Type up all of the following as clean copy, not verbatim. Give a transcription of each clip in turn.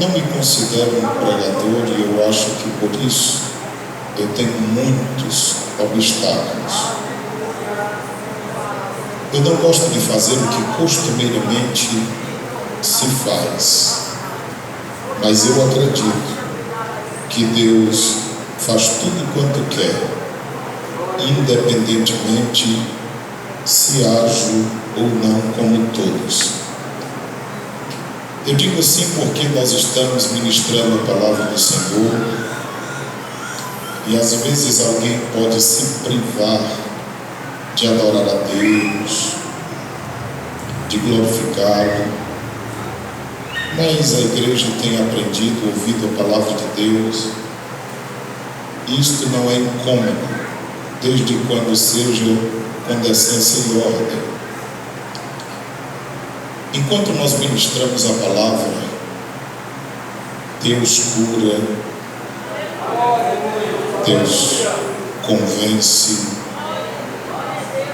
não me considero um pregador e eu acho que por isso eu tenho muitos obstáculos. Eu não gosto de fazer o que costumeiramente se faz, mas eu acredito que Deus faz tudo quanto quer, independentemente se ajo ou não como todos. Eu digo assim porque nós estamos ministrando a palavra do Senhor e às vezes alguém pode se privar de adorar a Deus, de glorificá-lo, mas a igreja tem aprendido, ouvido a palavra de Deus. Isto não é incômodo, desde quando seja com decência e ordem. Enquanto nós ministramos a palavra, Deus cura, Deus convence,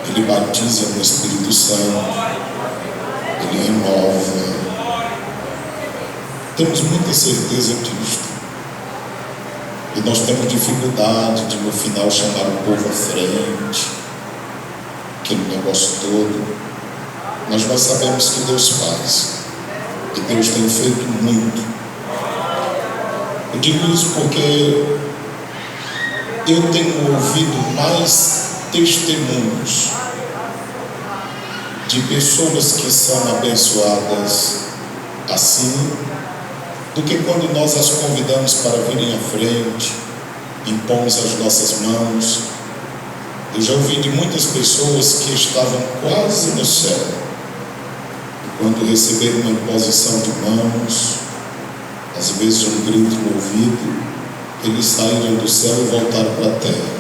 Ele batiza no Espírito Santo, Ele renova. Temos muita certeza disto. E nós temos dificuldade de no final chamar o povo à frente, aquele negócio todo. Mas nós sabemos que Deus faz. E Deus tem feito muito. Eu digo isso porque eu tenho ouvido mais testemunhos de pessoas que são abençoadas assim, do que quando nós as convidamos para virem à frente, impomos as nossas mãos. Eu já ouvi de muitas pessoas que estavam quase no céu, e quando receberam uma imposição de mãos, às vezes um grito no ouvido, eles saíram do céu e voltaram para a terra.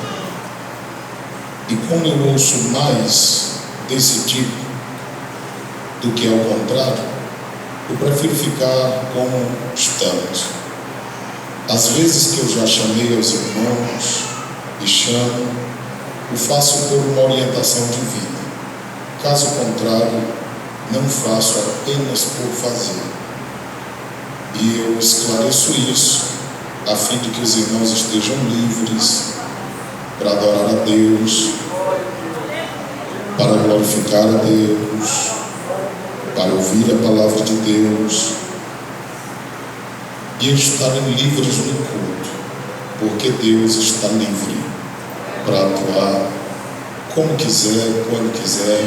E como eu ouço mais desse tipo do que ao contrário, eu prefiro ficar como estamos. Às vezes que eu já chamei aos irmãos e chamo, o faço por uma orientação divina. Caso contrário, não faço apenas por fazer. E eu esclareço isso, a fim de que os irmãos estejam livres para adorar a Deus, para glorificar a Deus, para ouvir a palavra de Deus e estarem livres no culto, porque Deus está livre para atuar como quiser, quando quiser,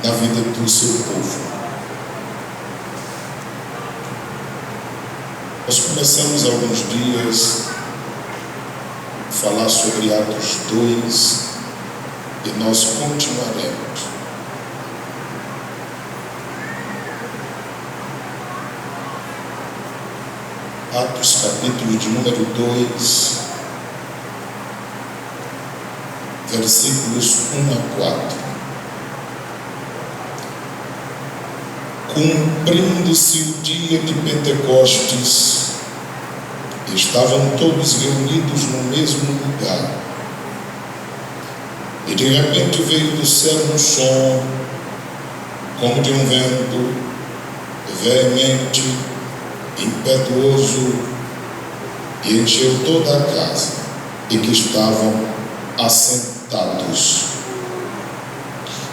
na vida do seu povo. Nós começamos há alguns dias a falar sobre Atos 2 e nós continuaremos. Atos capítulo de número 2, versículos 1 a 4. Cumprindo-se o dia de Pentecostes, estavam todos reunidos no mesmo lugar. E de repente veio do céu um som, como de um vento, veemente, impetuoso, e encheu toda a casa em que estavam assentados.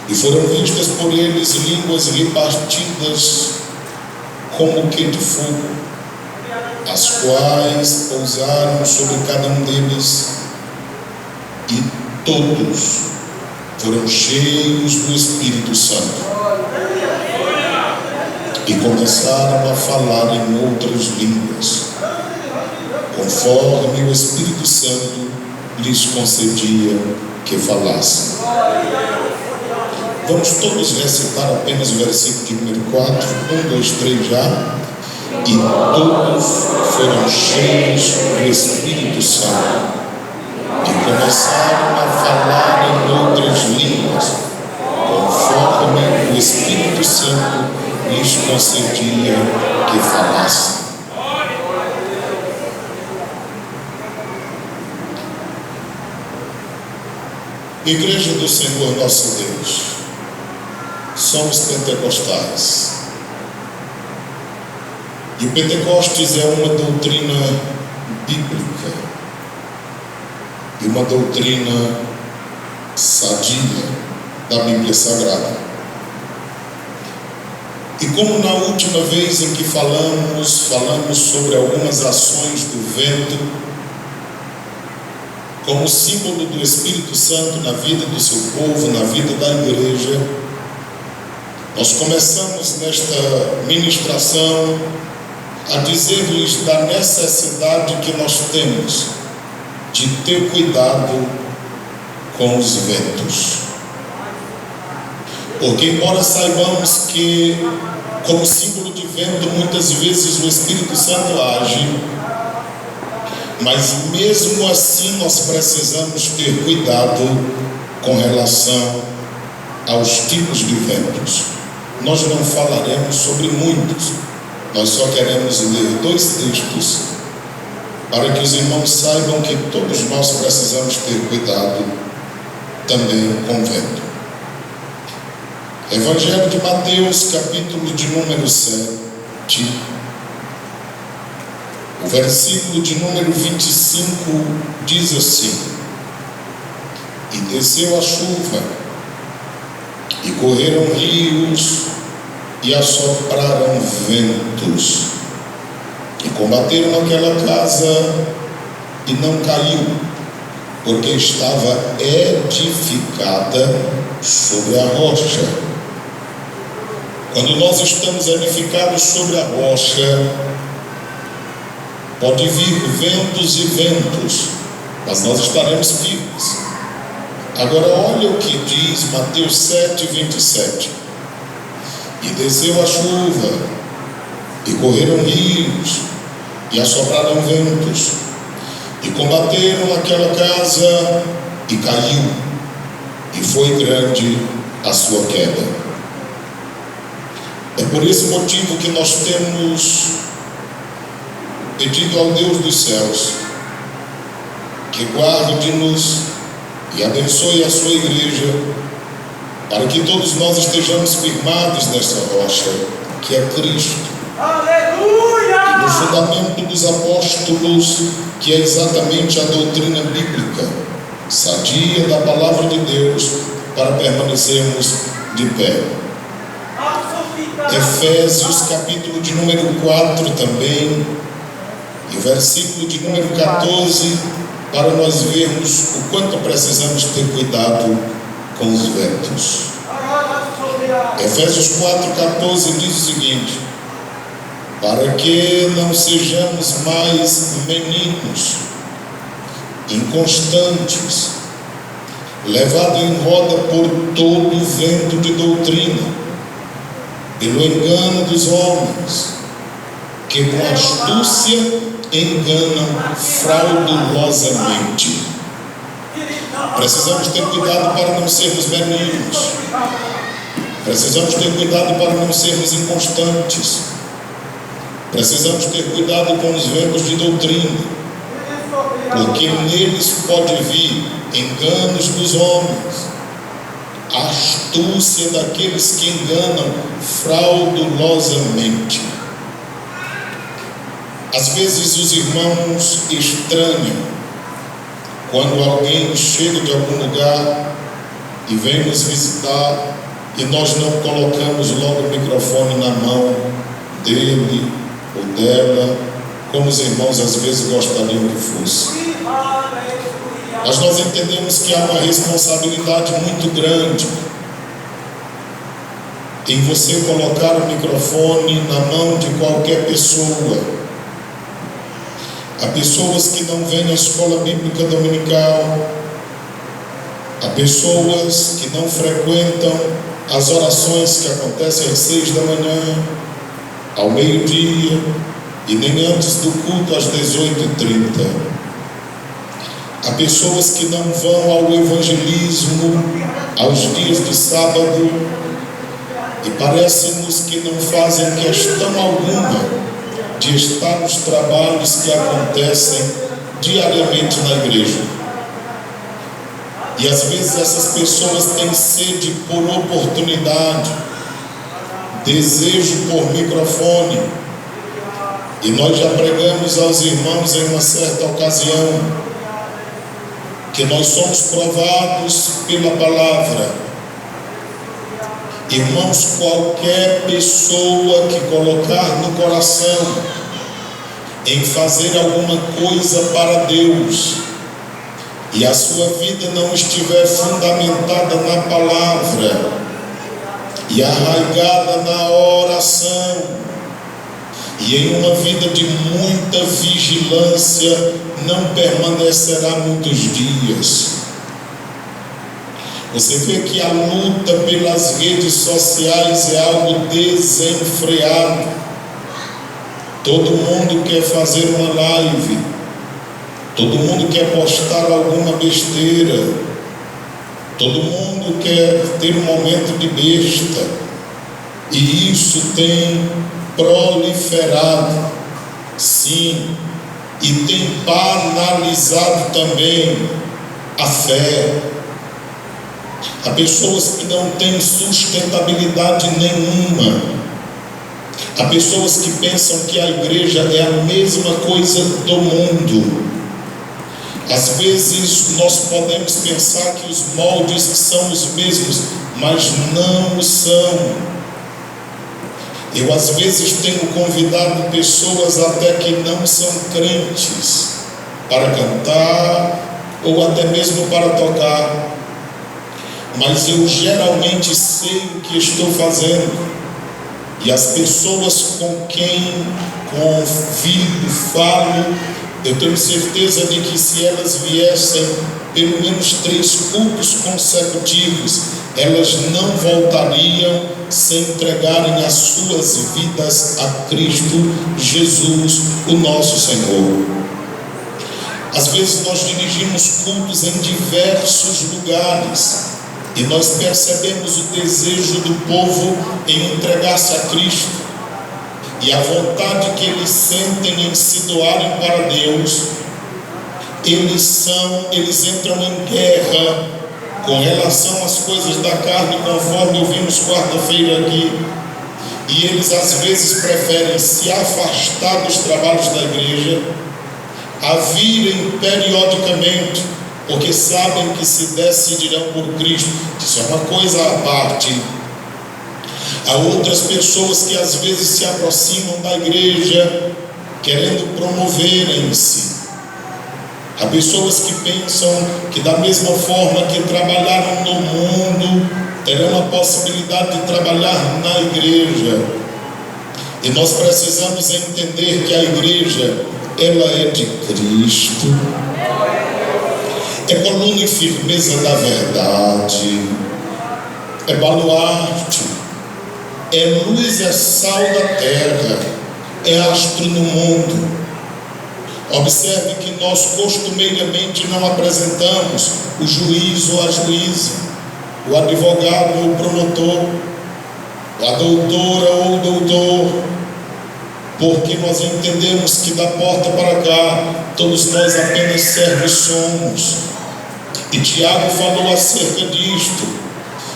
E foram vistas por eles línguas repartidas como que de fogo, as quais pousaram sobre cada um deles, e todos foram cheios do Espírito Santo e começaram a falar em outras línguas, conforme o Espírito Santo lhes concedia que falassem. Vamos todos recitar apenas o versículo de número 4, 1, 2, 3 já. E todos foram cheios do Espírito Santo e começaram a falar em outras línguas, conforme o Espírito Santo lhes concedia que falassem. Igreja do Senhor nosso Deus, somos pentecostais E o Pentecostes é uma doutrina bíblica e uma doutrina sadia da Bíblia Sagrada. E como na última vez em que falamos sobre algumas ações do vento como símbolo do Espírito Santo na vida do seu povo, na vida da igreja, nós começamos nesta ministração a dizer-lhes da necessidade que nós temos de ter cuidado com os ventos. Porque embora saibamos que como símbolo de vento muitas vezes o Espírito Santo age, mas mesmo assim nós precisamos ter cuidado com relação aos tipos de ventos. Nós não falaremos sobre muitos, nós só queremos ler 2 textos para que os irmãos saibam que todos nós precisamos ter cuidado também com o vento. Evangelho de Mateus, capítulo de número 7, o versículo de número 25 diz assim: E desceu a chuva, e correram rios, e assopraram ventos, e combateram aquela casa, e não caiu, porque estava edificada sobre a rocha. Quando nós estamos edificados sobre a rocha, pode vir ventos e ventos, mas nós estaremos firmes. Agora olha o que diz Mateus 7, 27. E desceu a chuva, e correram rios, e assopraram ventos, e combateram aquela casa, e caiu, e foi grande a sua queda. É por esse motivo que nós temos pedido ao Deus dos céus que guarde-nos e abençoe a sua igreja, para que todos nós estejamos firmados nessa rocha que é Cristo. Aleluia! E no fundamento dos apóstolos, que é exatamente a doutrina bíblica sadia da palavra de Deus, para permanecermos de pé. Efésios capítulo de número 4 também, e o versículo de número 14, para nós vermos o quanto precisamos ter cuidado com os ventos. Efésios 4,14 diz o seguinte: para que não sejamos mais meninos, inconstantes, levados em roda por todo o vento de doutrina, pelo engano dos homens, que com astúcia enganam fraudulosamente. Precisamos ter cuidado para não sermos meninos. Precisamos ter cuidado para não sermos inconstantes. Precisamos ter cuidado com os ventos de doutrina, porque neles pode vir enganos dos homens, a astúcia daqueles que enganam fraudulosamente. Às vezes os irmãos estranham quando alguém chega de algum lugar e vem nos visitar e nós não colocamos logo o microfone na mão dele ou dela, como os irmãos às vezes gostariam que fosse. Mas nós entendemos que há uma responsabilidade muito grande em você colocar o microfone na mão de qualquer pessoa. Há pessoas que não vêm à escola bíblica dominical, há pessoas que não frequentam as orações que acontecem às 6 da manhã, ao meio-dia e nem antes do culto às 18h30. Há pessoas que não vão ao evangelismo aos dias de sábado e parece-nos que não fazem questão alguma de estar nos trabalhos que acontecem diariamente na igreja. E às vezes essas pessoas têm sede por oportunidade, desejo por microfone, E nós já pregamos aos irmãos em uma certa ocasião que nós somos provados pela palavra. Irmãos, qualquer pessoa que colocar no coração em fazer alguma coisa para Deus e a sua vida não estiver fundamentada na palavra e arraigada na oração e em uma vida de muita vigilância, não permanecerá muitos dias. Você vê que a luta pelas redes sociais é algo desenfreado. Todo mundo quer fazer uma live, todo mundo quer postar alguma besteira, todo mundo quer ter um momento de besta, e isso tem proliferado, sim, e tem banalizado também a fé. Há pessoas que não têm sustentabilidade nenhuma. Há pessoas que pensam que a igreja é a mesma coisa do mundo. Às vezes nós podemos pensar que os moldes são os mesmos, mas não o são. Eu às vezes tenho convidado pessoas até que não são crentes para cantar ou até mesmo para tocar, mas eu geralmente sei o que estou fazendo, e as pessoas com quem convivo, falo, eu tenho certeza de que se elas viessem pelo menos 3 cultos consecutivos, elas não voltariam sem entregarem as suas vidas a Cristo Jesus, o nosso Senhor. Às vezes nós dirigimos cultos em diversos lugares e nós percebemos o desejo do povo em entregar-se a Cristo e a vontade que eles sentem em se doarem para Deus. Eles entram em guerra com relação às coisas da carne, conforme ouvimos quarta-feira aqui, e eles às vezes preferem se afastar dos trabalhos da igreja, a virem periodicamente, porque sabem que se decidirão por Cristo. Isso é uma coisa à parte. Há outras pessoas que às vezes se aproximam da igreja querendo promoverem-se. Há pessoas que pensam que da mesma forma que trabalharam no mundo, terão a possibilidade de trabalhar na igreja. E nós precisamos entender que a igreja, ela é de Cristo, é coluna e firmeza da verdade, é baluarte, é luz, é sal da terra, é astro no mundo. Observe que nós costumeiramente não apresentamos o juiz ou a juíza, o advogado ou o promotor, a doutora ou o doutor, porque nós entendemos que da porta para cá todos nós apenas servos somos. E Tiago falou acerca disto,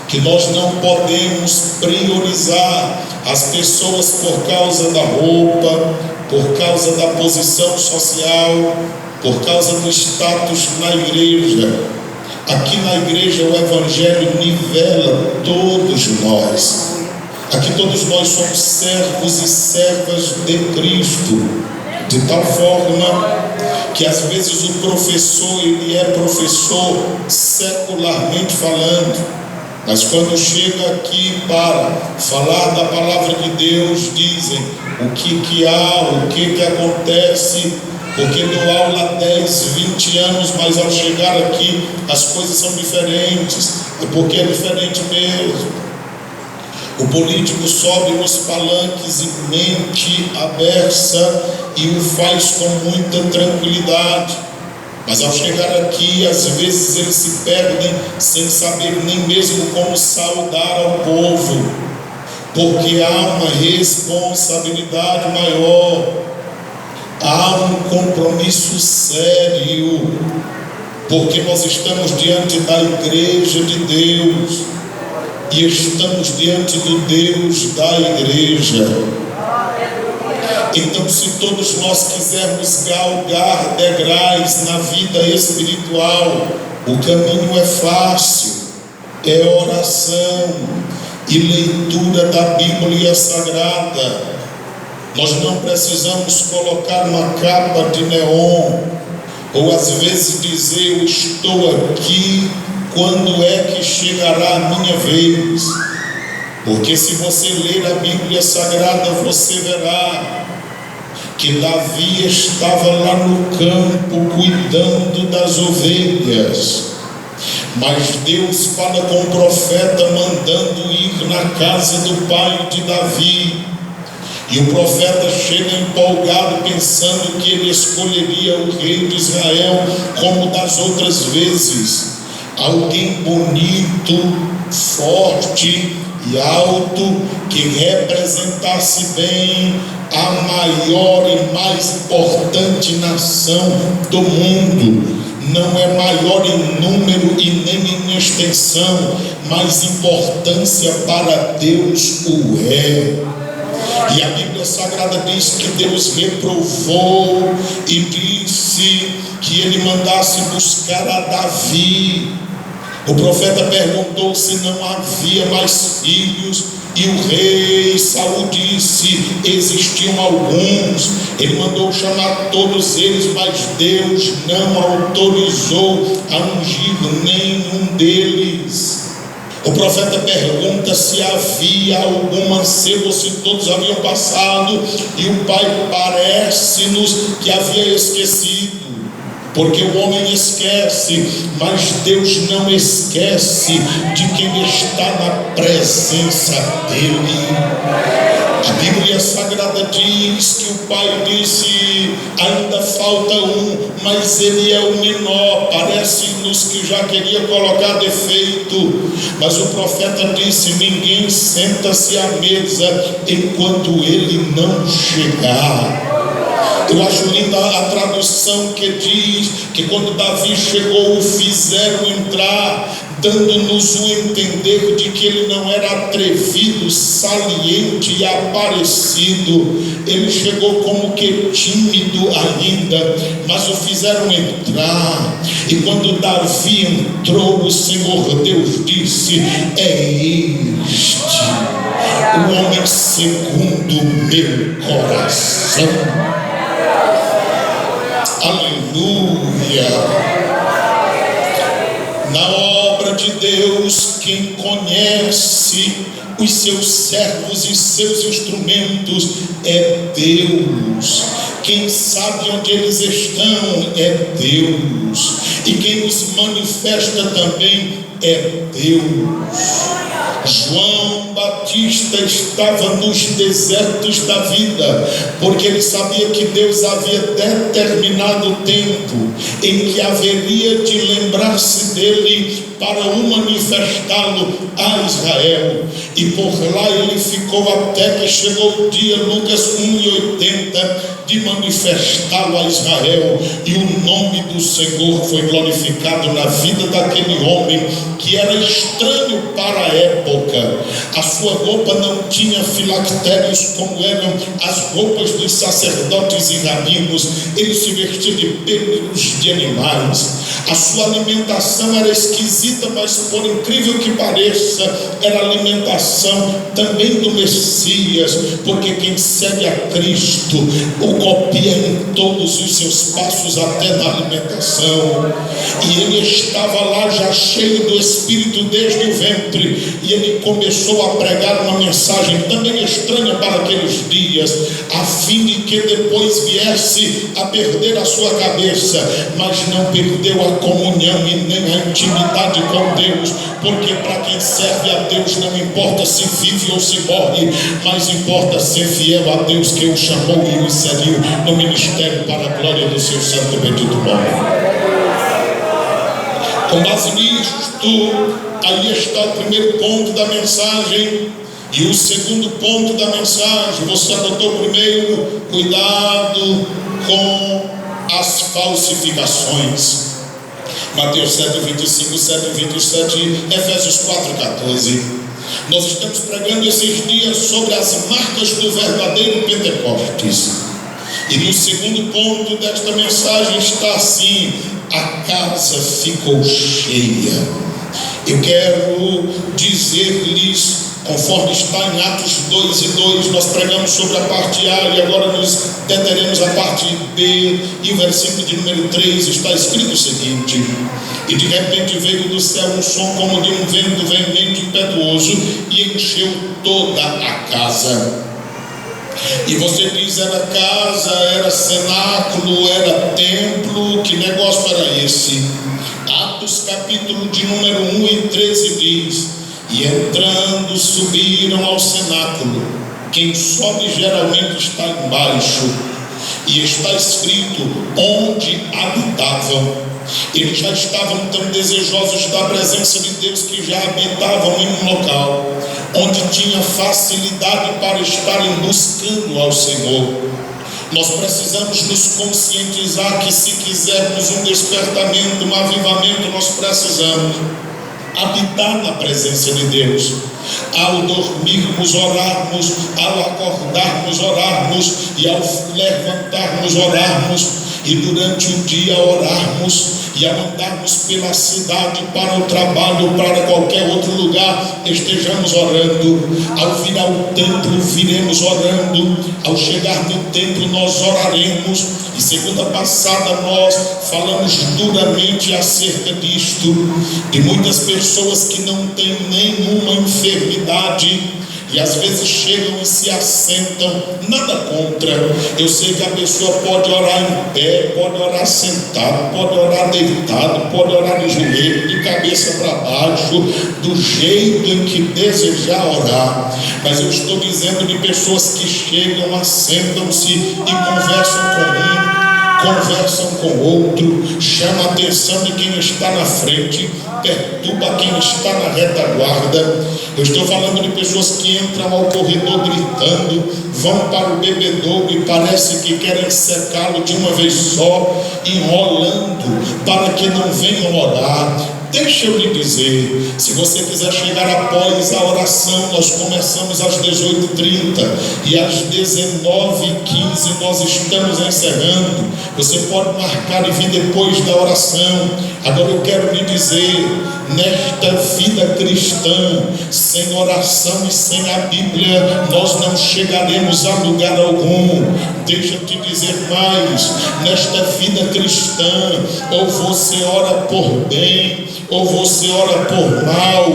que nós não podemos priorizar as pessoas por causa da roupa, por causa da posição social, por causa do status na igreja. Aqui na igreja o Evangelho nivela todos nós. Aqui todos nós somos servos e servas de Cristo, de tal forma que às vezes o professor, ele é professor secularmente falando, mas quando chega aqui para falar da palavra de Deus, dizem o que há, o que acontece, porque dou aula há 10, 20 anos, mas ao chegar aqui as coisas são diferentes, é porque é diferente mesmo. O político sobe nos palanques e mente aberta e o faz com muita tranquilidade, mas ao chegar aqui, às vezes eles se perdem sem saber nem mesmo como saudar ao povo, porque há uma responsabilidade maior, há um compromisso sério, porque nós estamos diante da igreja de Deus e estamos diante do Deus da igreja. Então, se todos nós quisermos galgar degraus na vida espiritual, o caminho é fácil, é oração e leitura da Bíblia Sagrada. Nós não precisamos colocar uma capa de neon, ou às vezes dizer: eu estou aqui, quando é que chegará a minha vez? Porque se você ler a Bíblia Sagrada, você verá que Davi estava lá no campo cuidando das ovelhas, mas Deus fala com o profeta mandando ir na casa do pai de Davi, e o profeta chega empolgado pensando que ele escolheria o rei de Israel como das outras vezes, alguém bonito, forte e alto, que representasse bem a maior e mais importante nação do mundo. Não é maior em número e nem em extensão, mas importância para Deus o é. E a Bíblia Sagrada diz que Deus reprovou e disse que ele mandasse buscar a Davi. O profeta perguntou se não havia mais filhos, e o rei Saul disse: existiam alguns. Ele mandou chamar todos eles, mas Deus não autorizou a ungir nenhum deles. O profeta pergunta se havia algum mancebo ou se todos haviam passado, e o pai parece-nos que havia esquecido. Porque o homem esquece, mas Deus não esquece de quem está na presença dele. A Bíblia Sagrada diz que o pai disse: ainda falta um, mas ele é o menor. Parece-nos que já queria colocar defeito, mas o profeta disse: ninguém senta-se à mesa enquanto ele não chegar. Eu acho linda a tradução que diz que quando Davi chegou, o fizeram entrar, dando-nos o entender de que ele não era atrevido, saliente e aparecido. Ele chegou como que tímido ainda, mas o fizeram entrar. E quando Davi entrou, o Senhor Deus disse: é este o homem segundo o meu coração. Aleluia. Na obra de Deus, quem conhece os seus servos e seus instrumentos é Deus. Quem sabe onde eles estão é Deus. E quem os manifesta também é Deus. João Batista estava nos desertos da vida, porque ele sabia que Deus havia determinado o tempo em que haveria de lembrar-se dele para o manifestá-lo a Israel. E por lá ele ficou até que chegou o dia, Lucas 1:80, de manifestá-lo a Israel. E o nome do Senhor foi glorificado na vida daquele homem que era estranho para a época. A sua roupa não tinha filactérios como eram as roupas dos sacerdotes e rabinos. Ele se vestia de pelos de animais. A sua alimentação era esquisita, mas por incrível que pareça, era a alimentação também do Messias, porque quem segue a Cristo o copia em todos os seus passos, até na alimentação. E ele estava lá já cheio do Espírito desde o ventre, e ele começou a pregar uma mensagem também estranha para aqueles dias, a fim de que depois viesse a perder a sua cabeça, mas não perdeu a comunhão e nem a intimidade com Deus, porque para quem serve a Deus não importa se vive ou se morre, mas importa ser fiel a Deus que o chamou e o inseriu no ministério para a glória do seu santo e bendito nome. Com base nisto, aí está o primeiro ponto da mensagem. E o segundo ponto da mensagem, você anotou primeiro: cuidado com as falsificações. Mateus 7:25, 7:27, Efésios 4:14. Nós estamos pregando esses dias sobre as marcas do verdadeiro Pentecostes. E no segundo ponto desta mensagem está assim: a casa ficou cheia. Eu quero dizer-lhes, conforme está em Atos 2:2, nós pregamos sobre a parte A e agora nos deteremos a parte B, e o versículo de número 3 está escrito o seguinte: e de repente veio do céu um som como de um vento veemente impetuoso e encheu toda a casa. E você diz, era casa, era cenáculo, era templo, que negócio era esse? Atos capítulo de número 1 e 13 diz: e entrando subiram ao cenáculo. Quem sobe geralmente está embaixo, e está escrito onde habitavam. Eles já estavam tão desejosos da presença de Deus que já habitavam em um local onde tinha facilidade para estarem buscando ao Senhor. Nós precisamos nos conscientizar que, se quisermos um despertamento, um avivamento, nós precisamos habitar na presença de Deus. Ao dormirmos, orarmos, ao acordarmos, orarmos, e ao levantarmos, orarmos, e durante o dia orarmos, e ao andarmos pela cidade para o trabalho, para qualquer outro lugar, estejamos orando. Ao vir ao templo, viremos orando. Ao chegar no templo, nós oraremos. E segunda passada nós falamos duramente acerca disto, de muitas pessoas que não têm nenhuma enfermidade, e às vezes chegam e se assentam. Nada contra, eu sei que a pessoa pode orar em pé, pode orar sentado, pode orar deitado, pode orar de joelho, de cabeça para baixo, do jeito em que desejar orar. Mas eu estou dizendo de pessoas que chegam, assentam-se e conversam com um, conversam com outro, chama a atenção de quem está na frente, perturba quem está na retaguarda. Eu estou falando de pessoas que entram ao corredor gritando, vão para o bebedouro e parece que querem secá-lo de uma vez só, enrolando para que não venham orar. Deixa eu lhe dizer, se você quiser chegar após a oração, nós começamos às 18h30 e às 19h15 nós estamos encerrando. Você pode marcar e vir depois da oração. Agora eu quero lhe dizer, nesta vida cristã, sem oração e sem a Bíblia, nós não chegaremos a lugar algum. Deixa eu te dizer mais, nesta vida cristã, ou você ora por bem, ou você ora por mal.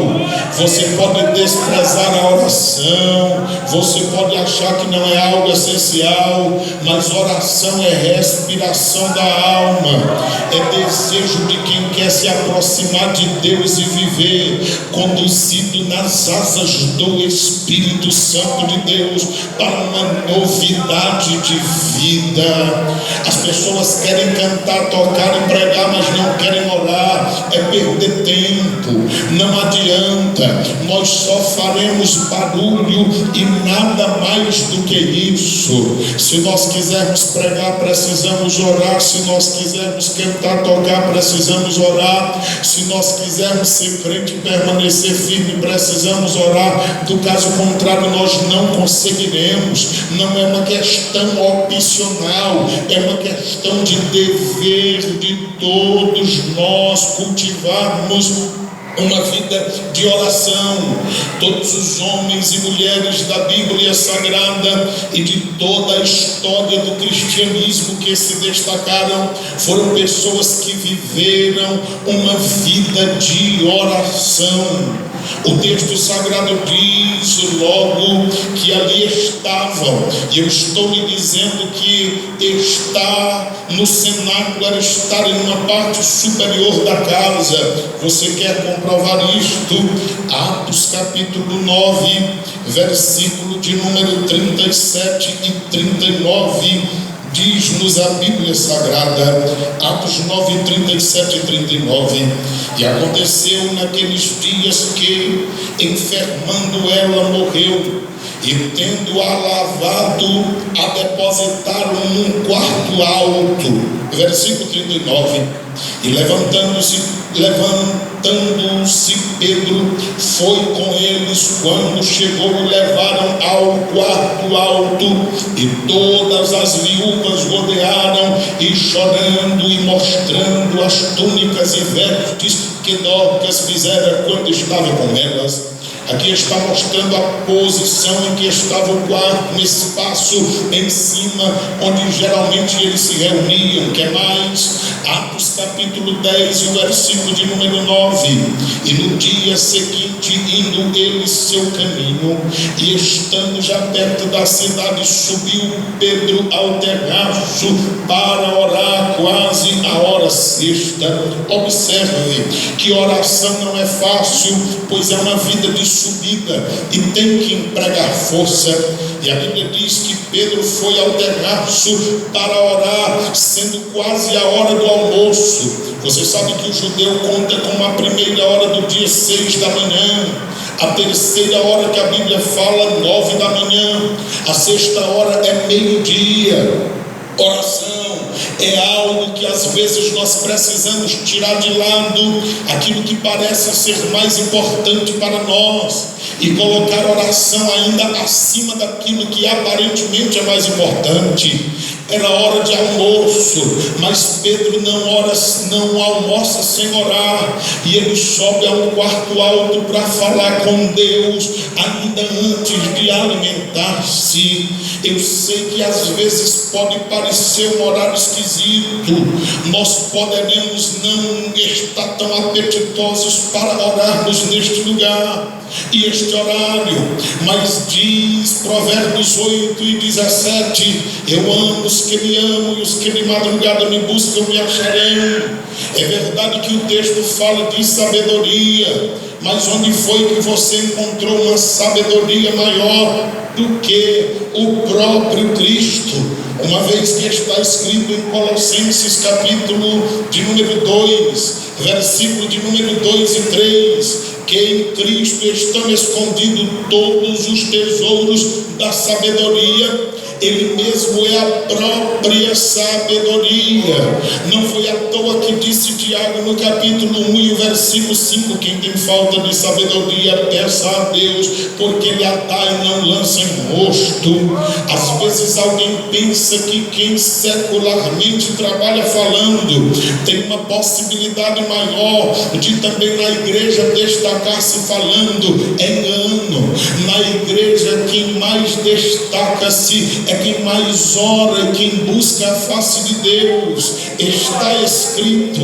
Você pode desprezar a oração, você pode achar que não é algo essencial, mas oração é respiração da alma, é desejo de quem quer se aproximar de Deus e viver conduzido nas asas do Espírito Santo de Deus para uma novidade de vida. As pessoas querem cantar, tocar e pregar, mas não querem orar. É perder tempo, não adianta. Nós só faremos barulho e nada mais do que isso. Se nós quisermos pregar, precisamos orar. Se nós quisermos cantar, tocar, precisamos orar. Se nós quisermos ser crente e permanecer firme, precisamos orar. Do caso contrário, nós não conseguiremos. Não é uma questão opcional, é uma questão de dever de todos nós cultivarmos uma vida de oração. Todos os homens e mulheres da Bíblia Sagrada e de toda a história do cristianismo que se destacaram foram pessoas que viveram uma vida de oração. O texto sagrado diz logo que ali estavam, e eu estou lhe dizendo que estar no cenáculo era estar em uma parte superior da casa. Você quer comprovar isto? Atos capítulo 9, versículo de número 37 e 39. Diz-nos a Bíblia Sagrada, Atos 9, 37 e 39. E aconteceu naqueles dias que, enfermando ela, morreu, e tendo-a lavado, a depositaram num quarto alto. Versículo 39. E levantando-se Pedro, foi com eles. Quando chegou, o levaram ao quarto alto, e todas as viúvas rodearam, e chorando e mostrando as túnicas e vestes que Dorcas fizera quando estava com elas. Aqui está mostrando a posição em que estava o quarto, no espaço em cima, onde geralmente eles se reuniam. Que mais? Atos capítulo 10, o versículo de número 9. E no dia seguinte, indo eles seu caminho, e estando já perto da cidade, subiu Pedro ao terraço para orar, quase a hora sexta. Observe que oração não é fácil, pois é uma vida de subida e tem que empregar força. E a Bíblia diz que Pedro foi ao terraço para orar, sendo quase a hora do almoço. Você sabe que o judeu conta como a primeira hora do dia 6 da manhã, a terceira hora que a Bíblia fala 9 da manhã, a sexta hora é meio-dia. Oração é algo que às vezes nós precisamos tirar de lado aquilo que parece ser mais importante para nós e colocar oração ainda acima daquilo que aparentemente é mais importante. Era hora de almoço, mas Pedro não almoça sem orar, e ele sobe a um quarto alto para falar com Deus, ainda antes de alimentar-se. Eu sei que às vezes pode parecer um horário esquisito, nós poderemos não estar tão apetitosos para orarmos neste lugar e este horário, mas diz Provérbios 8 e 17: eu amo os que me amam, e os que de madrugada me buscam me acharão. É verdade que o texto fala de sabedoria, mas onde foi que você encontrou uma sabedoria maior do que o próprio Cristo? Uma vez que está escrito em Colossenses capítulo de número 2, versículo de número 2 e 3, que em Cristo estão escondidos todos os tesouros da sabedoria. Ele mesmo é a própria sabedoria. Não foi à toa que disse Tiago no capítulo 1 e o versículo 5: quem tem falta de sabedoria, peça a Deus, porque Ele a dá e não lança em rosto. Às vezes alguém pensa que quem secularmente trabalha falando tem uma possibilidade maior de também na igreja destacar-se falando. É engano. Na igreja quem mais destaca-se é quem mais ora e quem busca a face de Deus. Está escrito,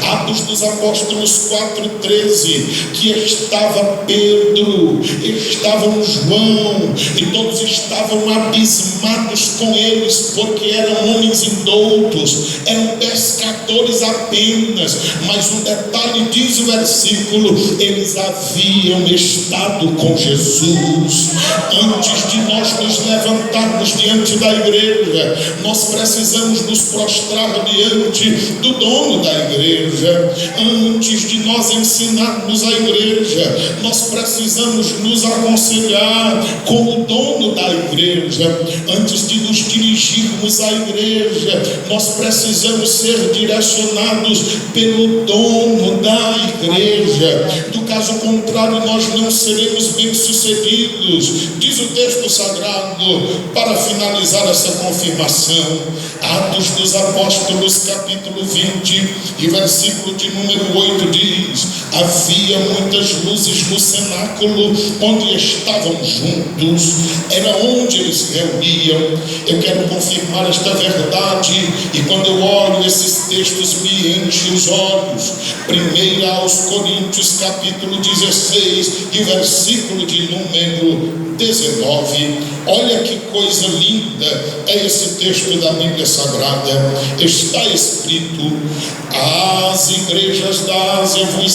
Atos dos Apóstolos 4:13, que estava Pedro, estavam João, e todos estavam abismados com eles, porque eram homens indoutos, eram pescadores apenas. Mas um detalhe diz o versículo: eles haviam estado com Jesus. Antes de nós nos levantarmos diante da igreja, nós precisamos nos prostrar diante do dono da igreja. Antes de nós ensinarmos a igreja, nós precisamos nos aconselhar com o dono da igreja. Antes de nos dirigirmos à igreja, nós precisamos ser direcionados pelo dono da igreja. Do caso contrário, nós não seremos bem-sucedidos. Diz o texto sagrado, para finalizar essa confirmação, Atos dos Apóstolos capítulo 20 e versículo de número 8 diz: havia muitas luzes no cenáculo onde estavam juntos, era onde eles se reuniam. Eu quero confirmar esta verdade, e quando eu olho esses textos me enchem os olhos. 1 aos Coríntios capítulo 16 e versículo de número 19. Olha que coisa linda é esse texto da Bíblia Sagrada. Está escrito: as igrejas da Ásia vos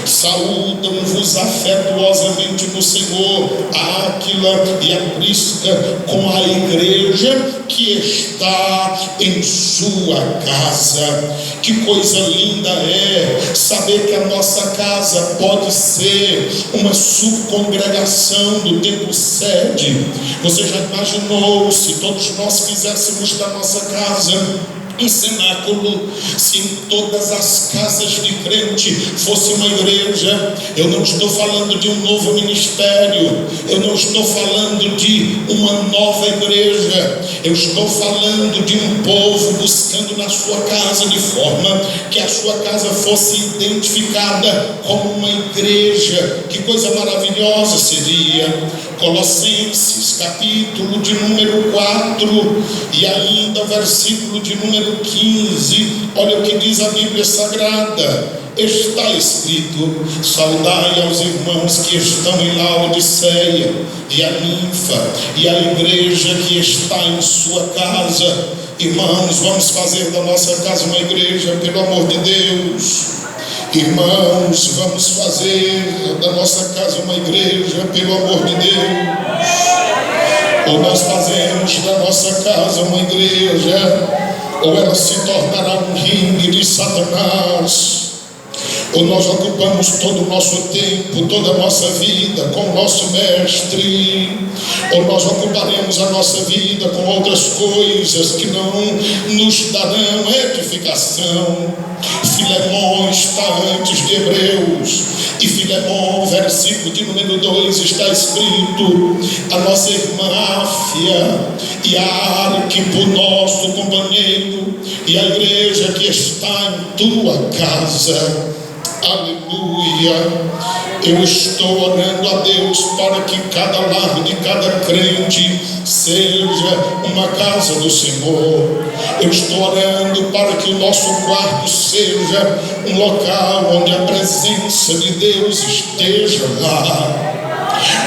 saúdam-vos afetuosamente no Senhor, a Áquila e a Prisca, com a igreja que está em sua casa. Que coisa linda é saber que a nossa casa pode ser uma subcongregação do templo sede. Você já imaginou se todos nós fizéssemos da nossa casa um cenáculo, se em todas as casas de crente fosse uma igreja? Eu não estou falando de um novo ministério, eu não estou falando de uma nova igreja, eu estou falando de um povo buscando na sua casa, de forma que a sua casa fosse identificada como uma igreja. Que coisa maravilhosa seria! Colossenses, capítulo de número 4 e ainda versículo de número 15, olha o que diz a Bíblia Sagrada. Está escrito: saudai aos irmãos que estão em Laodiceia, e a Ninfa, e a igreja que está em sua casa. Irmãos, vamos fazer da nossa casa uma igreja, pelo amor de Deus. Irmãos, vamos fazer da nossa casa uma igreja, pelo amor de Deus. Ou nós fazemos da nossa casa uma igreja, ou ela se tornará um ringue de Satanás. Ou nós ocupamos todo o nosso tempo, toda a nossa vida com o nosso mestre, ou nós ocuparemos a nossa vida com outras coisas que não nos darão edificação. Filemão está antes de Hebreus, e Filemão, versículo de número 2, está escrito: a nossa irmã Áfia e a Arquipo, nosso companheiro, e a igreja que está em tua casa. Aleluia. Eu estou orando a Deus para que cada lar de cada crente seja uma casa do Senhor. Eu estou orando para que o nosso quarto seja um local onde a presença de Deus esteja lá.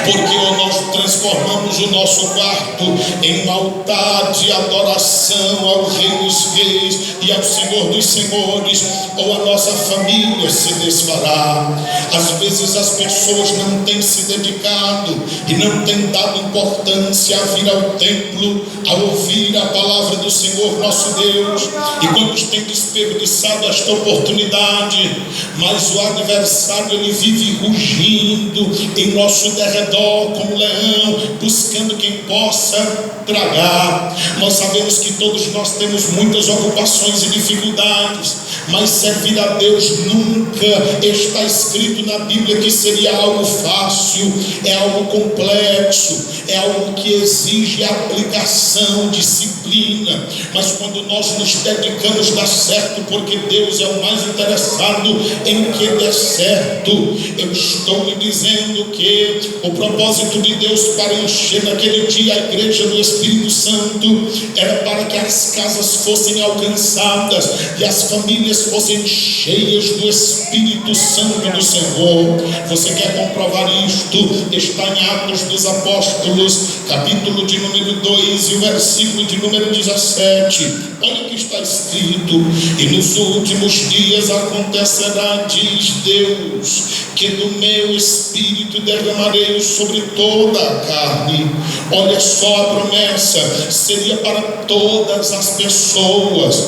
Porque ou nós transformamos o nosso quarto em um altar de adoração ao Rei dos Reis e ao Senhor dos Senhores, ou a nossa família se desfará. Às vezes as pessoas não têm se dedicado e não têm dado importância a vir ao templo, a ouvir a palavra do Senhor nosso Deus, e quantos têm desperdiçado esta oportunidade. Mas o adversário, ele vive rugindo em nosso derredor como leão, buscando quem possa tragar. Nós sabemos que todos nós temos muitas ocupações e dificuldades, mas servir a Deus nunca está escrito na Bíblia que seria algo fácil. É algo complexo, é algo que exige aplicação, disciplina. Mas quando nós nos dedicamos, dá certo, porque Deus é o mais interessado em que dê certo. Eu estou lhe dizendo que o propósito de Deus para encher naquele dia a igreja do Espírito Santo era para que as casas fossem alcançadas e as famílias fossem cheias do Espírito Santo do Senhor. Você quer comprovar isto? Está em Atos dos Apóstolos, capítulo de número 2 e o versículo de número 17. Olha o que está escrito: e nos últimos dias acontecerá, diz Deus, que do meu Espírito derramarei sobre toda a carne. Olha só, a promessa seria para todas as pessoas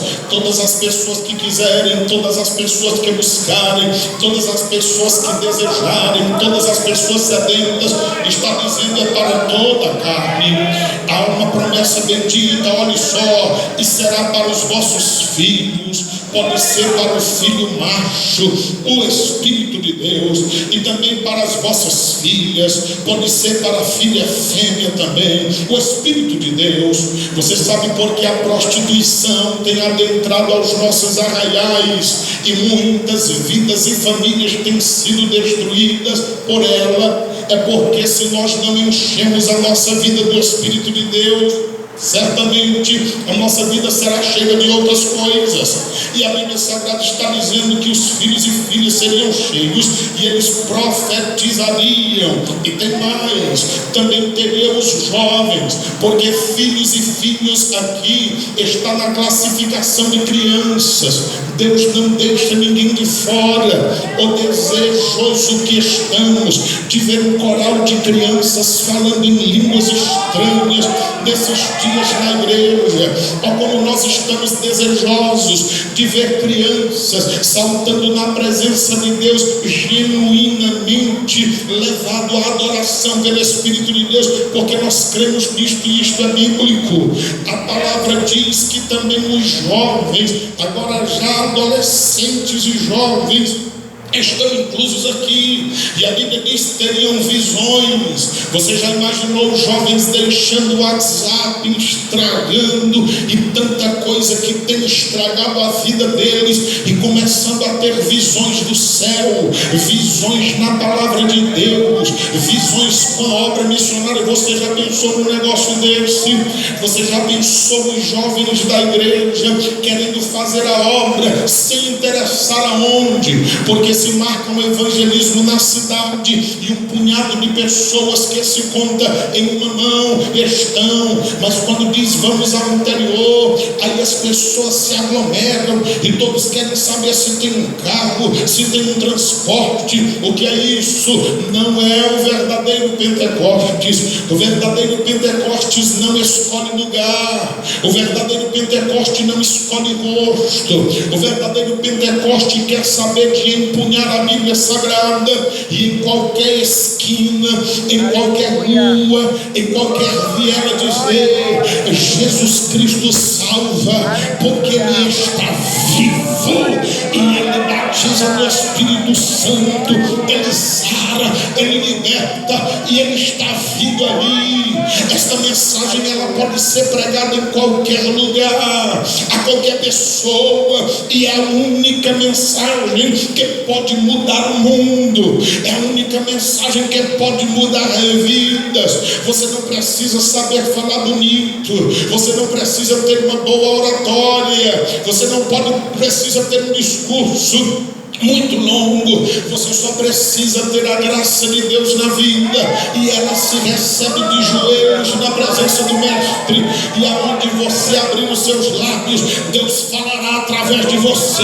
que quiserem, todas as pessoas que buscarem, todas as pessoas que desejarem, todas as pessoas sedentas. Está dizendo, é para toda a carne. Há uma promessa bendita, olha só: e será para os vossos filhos. Pode ser para o filho macho, o Espírito de Deus, e também para as vossas filhas. Pode ser para a filha fêmea também, o Espírito de Deus. Você sabe por que a prostituição tem adentrado aos nossos arraiais e muitas vidas e famílias têm sido destruídas por ela? É porque se nós não enchemos a nossa vida do Espírito de Deus, certamente a nossa vida será cheia de outras coisas. E a Bíblia Sagrada está dizendo que os filhos e filhas seriam cheios e eles profetizariam. E tem mais, também teriam os jovens, porque filhos e filhos aqui está na classificação de crianças. Deus não deixa ninguém de fora. O desejoso que estamos de ver um coral de crianças falando em línguas estranhas nesses dias na igreja, ou como nós estamos desejosos de ver crianças saltando na presença de Deus, genuinamente levado à adoração pelo Espírito de Deus, porque nós cremos nisto e isto é bíblico. A palavra diz que também os jovens, agora já adolescentes e jovens, estão inclusos aqui. E a Bíblia diz que teriam visões. Você já imaginou os jovens deixando o WhatsApp, estragando e tanta coisa que tem estragado a vida deles, e começando a ter visões do céu, visões na palavra de Deus, visões com a obra missionária? Você já pensou num negócio desse? Você já pensou nos jovens da igreja querendo fazer a obra sem interessar aonde? Porque se marca um evangelismo na cidade e um punhado de pessoas que se conta em uma mão estão, mas quando diz vamos ao interior, aí as pessoas se aglomeram e todos querem saber se tem um carro, se tem um transporte. O que é isso? Não é o verdadeiro Pentecostes. O verdadeiro Pentecostes não escolhe lugar. O verdadeiro Pentecostes não escolhe rosto. O verdadeiro Pentecostes quer saber de empunhar a Bíblia Sagrada, e em qualquer esquina, em qualquer rua, em qualquer viela dizer: Jesus Cristo salva, porque Ele está vivo e Ele batiza no Espírito Santo, Ele sara, Ele liberta e Ele está vivo ali. Esta mensagem ela pode ser pregada em qualquer lugar, a qualquer pessoa, e é a única mensagem que pode mudar o mundo, é a única mensagem que pode mudar vidas. Você não precisa saber falar bonito, você não precisa ter uma boa oratória, você não precisa ter um discurso muito longo, você só precisa ter a graça de Deus na vida, e ela se recebe de joelhos na presença do Mestre, e aonde você abrir os seus lábios, Deus falará através de você,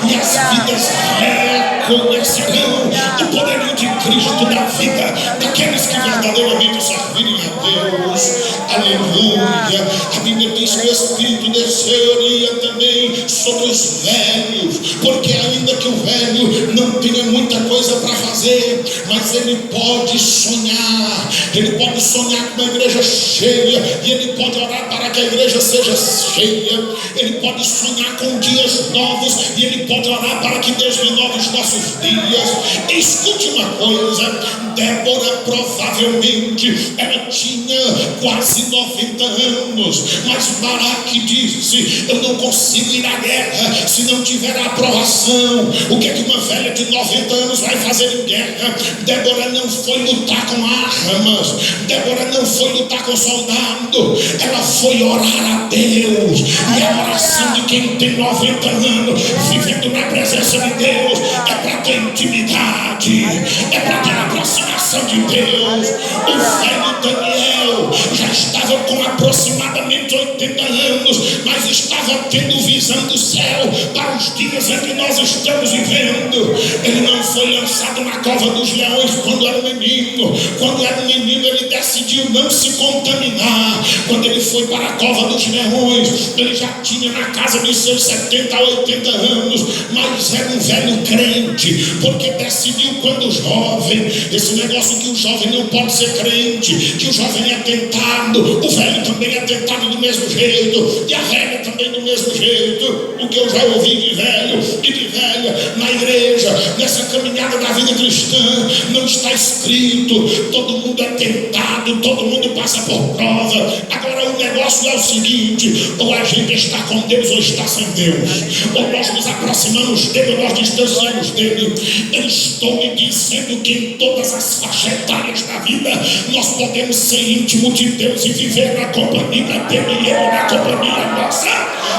e as vidas reconhecerão o poder de Cristo na vida daqueles que verdadeiramente servirem a Deus. Aleluia. A Bíblia diz que o Espírito desceria também sobre os velhos, porque ainda que o velho não tenha muita coisa para fazer, mas ele pode sonhar. Ele pode sonhar com uma igreja cheia, e ele pode orar para que a igreja seja cheia. Ele pode sonhar com dias novos, e ele pode orar para que Deus renove os nossos dias. Escute uma coisa: Débora provavelmente ela tinha quase 90 anos, mas Baraque disse: eu não consigo ir à guerra se não tiver a aprovação. O que é que uma velha de 90 anos vai fazer em guerra? Débora não foi lutar com armas, Débora não foi lutar com soldado, ela foi orar a Deus. E a oração de quem tem 90 anos vivendo na presença de Deus é para ter intimidade, é para ter aproximação de Deus. O velho Daniel já estava com aproximadamente 80 anos, mas estava tendo visão do céu para os dias em que nós estamos vivendo. Ele não foi lançado na cova dos leões quando era um menino. Quando era um menino, ele decidiu não se contaminar. Quando ele foi para a cova dos leões, ele já tinha na casa de seus 70 a 80 anos, mas era um velho crente, porque decidiu quando jovem. Esse negócio que o jovem não pode ser crente, que o jovem é tentado, o velho também é tentado do mesmo jeito, e a velha também do mesmo jeito. O que eu já ouvi de velho e de velha na igreja, nessa caminhada da vida cristã, não está escrito. Todo mundo é tentado, todo mundo passa por prova. Agora o negócio é o seguinte: ou a gente está com Deus ou está sem Deus, ou nós nos aproximamos dele ou nós distanciamos dele. dele. Eu estou lhe dizendo que em todas as faixas etárias da vida nós podemos ser íntimos de Deus e viver na companhia dele e ele na companhia nossa,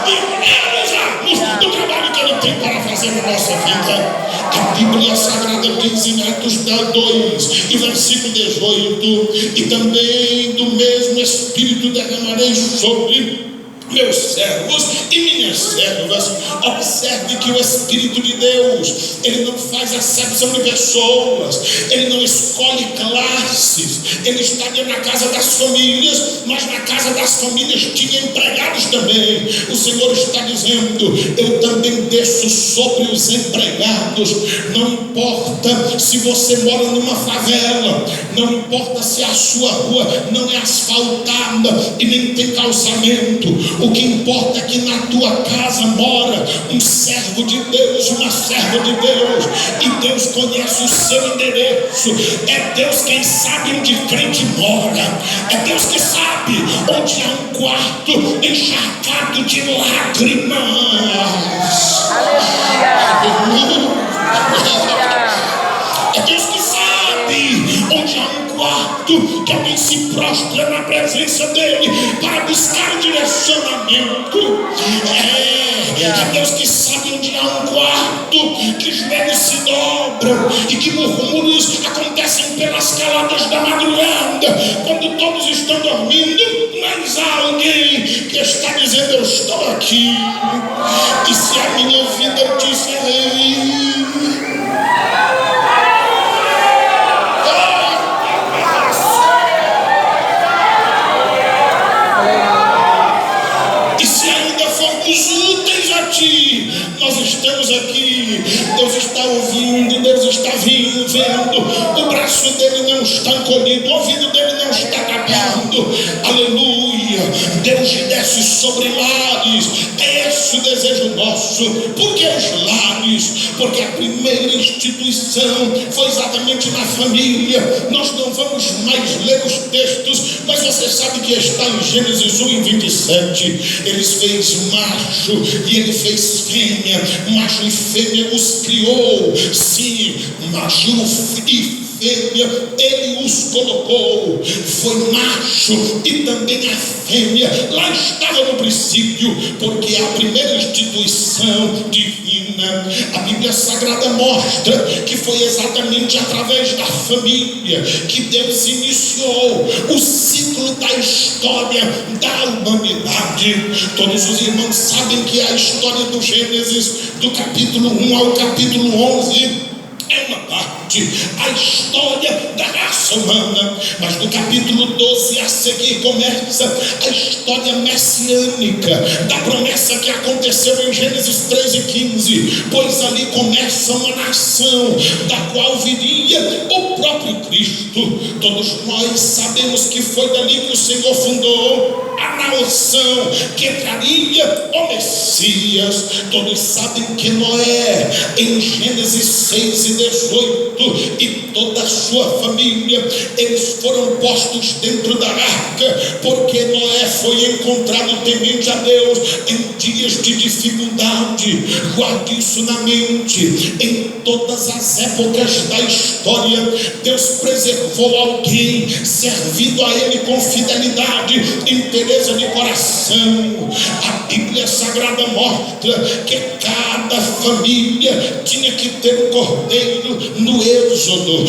e realizarmos o trabalho que ele tem para fazer na nossa vida. A Bíblia Sagrada diz em Atos 2 e versículo 18: e também do mesmo Espírito derramarei sobre meus servos e minhas servas. Observe que o Espírito de Deus, ele não faz acepção de pessoas, ele não escolhe classes. Ele estaria na casa das famílias, mas na casa das famílias tinha empregados também. O Senhor está dizendo: eu também desço sobre os empregados. Não importa se você mora numa favela, não importa se a sua rua não é asfaltada e nem tem calçamento. O que importa é que na tua casa mora um servo de Deus, uma serva de Deus, e Deus conhece o seu endereço. É Deus quem sabe onde crente mora, é Deus que sabe onde há um quarto encharcado de lágrimas. Aleluia! É Deus que sabe onde há um quarto que alguém se prostra na presença dele para buscar o direcionamento. É Deus que sabe onde há um quarto que os joelhos se dobram e que murmúrios acontecem pelas caladas da madrugada, quando todos estão dormindo, mas há alguém que está dizendo: eu estou aqui, e se a minha vida disser úteis a ti, nós estamos aqui. Deus está ouvindo, Deus está vendo. O braço dele não está encolhido, o ouvido dele não está tapado. Aleluia! Deus desce sobre lares. É esse o desejo nosso. Por que os lares? Porque a primeira instituição foi exatamente na família. Nós não vamos mais ler os textos, mas você sabe que está em Gênesis 1 e 27. Ele fez macho e ele fez fêmea, macho e fêmea os criou. Sim, macho e fêmea ele os colocou. Foi macho e também a fêmea lá estava no princípio, porque é a primeira instituição divina. A Bíblia Sagrada mostra que foi exatamente através da família que Deus iniciou o ciclo da história da humanidade. Todos os irmãos sabem que a história do Gênesis, do capítulo 1 ao capítulo 11, é uma parte, a história da raça humana, mas no capítulo 12 a seguir começa a história messiânica, da promessa que aconteceu em Gênesis 3 e 15, pois ali começa uma nação, da qual viria o próprio Cristo. Todos nós sabemos que foi dali que o Senhor fundou a nação que traria o Messias. Todos sabem que Noé, em Gênesis 6 e 18, e toda a sua família, eles foram postos dentro da arca, porque Noé foi encontrado temente a Deus em dias de dificuldade. Guarde isso na mente. Em todas as épocas da história, Deus preservou alguém, servindo a Ele com fidelidade, interesse de coração. A Bíblia Sagrada mostra que cada família tinha que ter um cordeiro. No Êxodo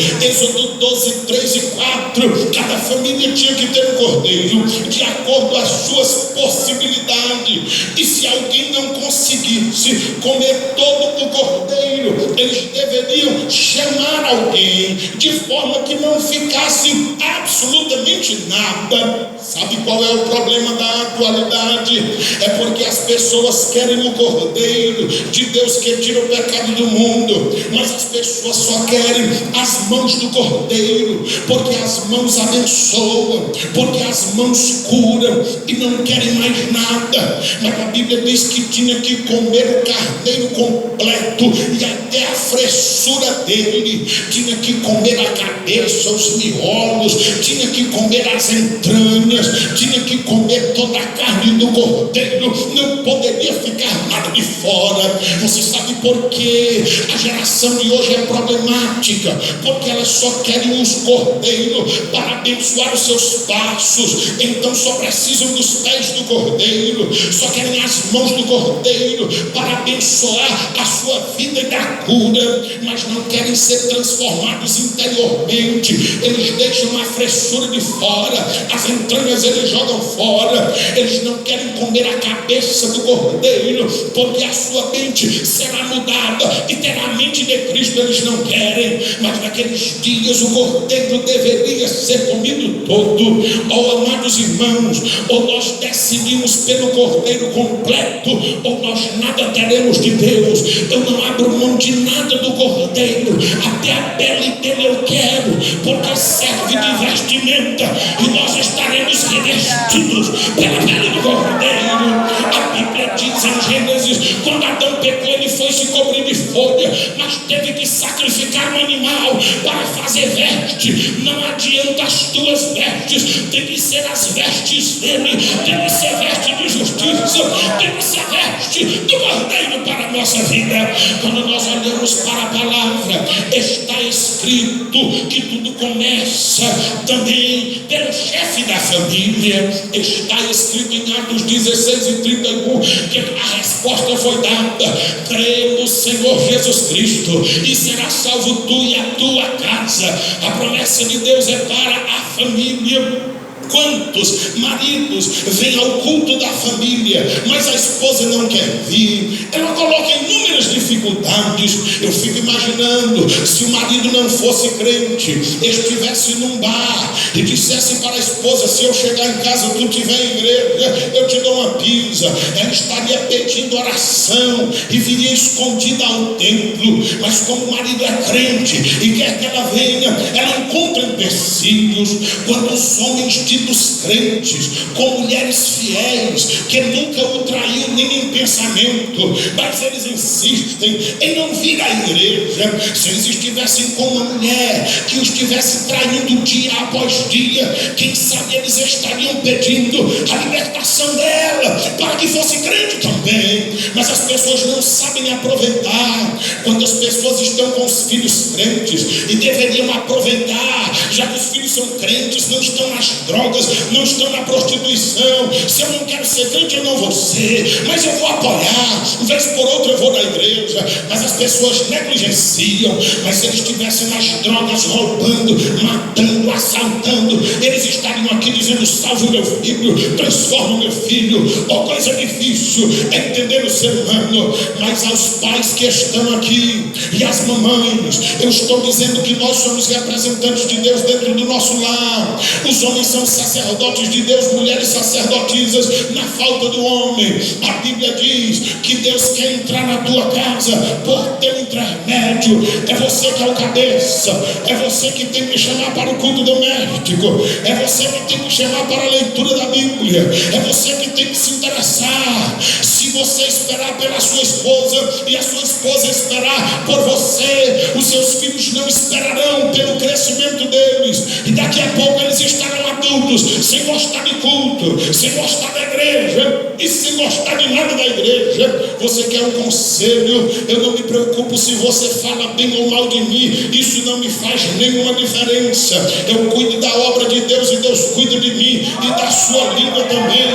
12, 3 e 4, cada família tinha que ter um cordeiro de acordo às suas possibilidades, e se alguém não conseguisse comer todo o cordeiro, eles deveriam chamar alguém, de forma que não ficasse absolutamente nada. Sabe qual é o problema da atualidade? É porque as pessoas querem o cordeiro de Deus que tira o pecado do mundo, mas as pessoas só querem as mãos do cordeiro, porque as mãos abençoam, porque as mãos curam, e não querem mais nada. Mas a Bíblia diz que tinha que comer o carneiro completo e até a fressura dele, tinha que comer a cabeça, os miolos, tinha que comer as entranhas, tinha que comer toda a carne do cordeiro, não poderia ficar nada de fora. Você sabe por quê? A geração de hoje é problemática, porque elas só querem os cordeiros para abençoar os seus passos. Então só precisam dos pés do cordeiro, só querem as mãos do cordeiro para abençoar a sua vida e dar cura, mas não querem ser transformados interiormente. Eles deixam a fressura de fora, as entranhas eles jogam fora. Eles não querem comer a cabeça do cordeiro, porque a sua mente será mudada e terá a mente de Cristo. Eles não querem, mas naqueles dias o cordeiro deveria ser comido todo. Oh, amados irmãos, ou nós decidimos pelo cordeiro completo, ou nós nada teremos de Deus. Eu não abro mão de nada do cordeiro, até a pele dele eu quero, porque serve de vestimenta, e nós estaremos revestidos pela pele do cordeiro. A Bíblia diz em Gênesis, quando Adão pecou, ele foi se cobrir de folha, mas teve que sacrificar um animal para fazer veste. Não adianta as tuas vestes, tem que ser as vestes dele, tem que ser veste de justiça, tem que ser veste do cordeiro para a nossa vida. Quando nós olhamos para a palavra, está escrito que tudo começa também pelo chefe da família. Está escrito em Atos 16 e 31 que a resposta foi dada: crê no Senhor Jesus Cristo e será salvo tu e a tua casa. A promessa de Deus é para a família. Quantos maridos vêm ao culto da família, mas a esposa não quer vir? Ela coloca inúmeras dificuldades. Eu fico imaginando, se o marido não fosse crente, estivesse num bar e dissesse para a esposa: se eu chegar em casa, tu tiver em igreja, eu te dou uma pizza. Ela estaria pedindo oração e viria escondida ao templo. Mas como o marido é crente e quer que ela venha, ela encontra empecilhos. Quando os homens dos crentes, com mulheres fiéis, que nunca o traiu nem em pensamento, mas eles insistem em não vir à igreja. Se eles estivessem com uma mulher que os estivesse traindo dia após dia, quem sabe eles estariam pedindo a libertação dela para que fosse crente também. Mas as pessoas não sabem aproveitar quando as pessoas estão com os filhos crentes, e deveriam aproveitar, já que os filhos são crentes, não estão nas drogas, não estão na prostituição. Se eu não quero ser crente, eu não vou ser, mas eu vou apoiar, vez por outra eu vou na igreja. Mas as pessoas negligenciam. Mas se eles estivessem nas drogas, roubando, matando, assaltando, eles estariam aqui dizendo: salve o meu filho, transforma o meu filho. Oh, coisa difícil é entender o ser humano. Mas aos pais que estão aqui e às mamães, eu estou dizendo que nós somos representantes de Deus dentro do nosso lar. Os homens são sacerdotes de Deus, mulheres sacerdotisas na falta do homem. A Bíblia diz que Deus quer entrar na tua casa por teu intermédio. É você que é o cabeça, é você que tem que chamar para o culto doméstico, é você que tem que chamar para a leitura da Bíblia, é você que tem que se interessar. Se você esperar pela sua esposa e a sua esposa esperar por você, os seus filhos não esperarão pelo crescimento deles, e daqui a pouco eles estarão adultos, sem gostar de culto, sem gostar da igreja e sem gostar de nada da igreja. Você quer um conselho? Eu não me preocupo se você fala bem ou mal de mim, isso não me faz nenhuma diferença. Eu cuido da obra de Deus e Deus cuida de mim e da sua língua também.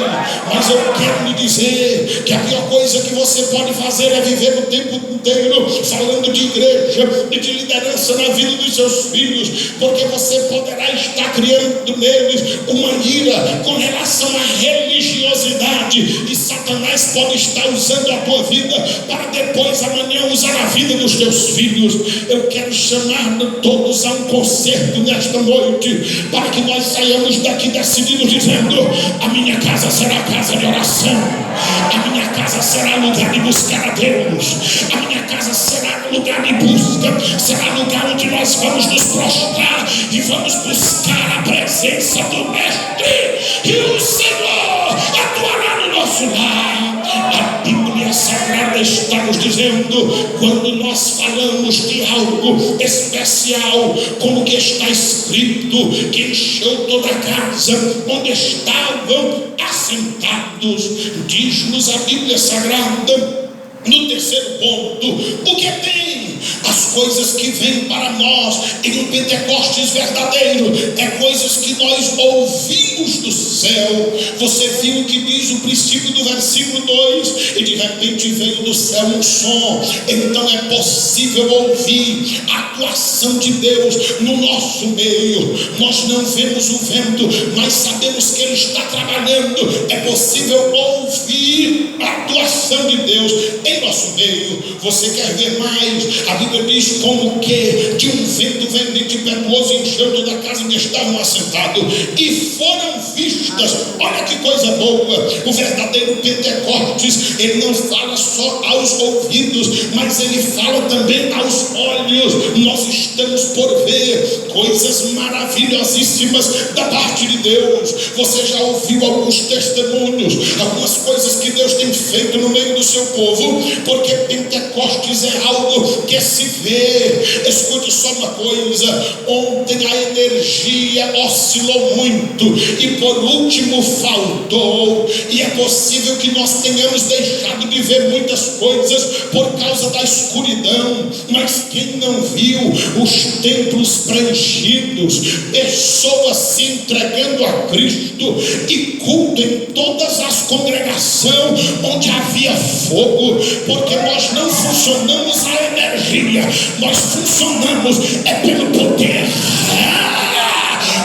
Mas eu quero lhe dizer que a pior coisa que você pode fazer é viver o tempo inteiro falando de igreja e de liderança na vida dos seus filhos, porque você poderá estar criando neles uma ira com relação à religiosidade, e Satanás pode estar usando a tua vida para depois amanhã usar a vida dos teus filhos. Eu quero chamar todos a um concerto nesta noite, para que nós saiamos daqui decididos dizendo: a minha casa será casa de oração, a minha casa será lugar de buscar a Deus, a minha casa será lugar de busca, será lugar onde nós vamos nos prostrar e vamos buscar a presença do Mestre, e o Senhor atuará no nosso lar. A Bíblia Sagrada está nos dizendo, quando nós falamos de algo especial, como que está escrito, que encheu toda a casa onde estavam assentados, diz-nos a Bíblia Sagrada, no terceiro ponto, o que tem? As coisas que vêm para nós em um Pentecostes verdadeiro, é coisas que nós ouvimos do céu. Você viu o que diz o princípio do versículo 2, e de repente veio do céu um som. Então é possível ouvir a atuação de Deus no nosso meio. Nós não vemos o vento, mas sabemos que Ele está trabalhando. É possível ouvir a atuação de Deus em nosso meio. Você quer ver mais? A Bíblia diz como que de um vento vento impetuoso encheu toda a casa em que estavam assentados, e foram vistas. Olha que coisa boa! O verdadeiro Pentecostes, ele não fala só aos ouvidos, mas ele fala também aos olhos. Nós estamos por ver coisas maravilhosíssimas da parte de Deus. Você já ouviu alguns testemunhos, algumas coisas que Deus tem feito no meio do seu povo, porque Pentecostes é algo que se vê. Escute só uma coisa: ontem a energia oscilou muito e por último faltou, e é possível que nós tenhamos deixado de ver muitas coisas por causa da escuridão. Mas quem não viu os templos preenchidos, pessoas se entregando a Cristo, e culto em todas as congregações onde havia fogo, porque nós não funcionamos a energia, nós funcionamos pelo poder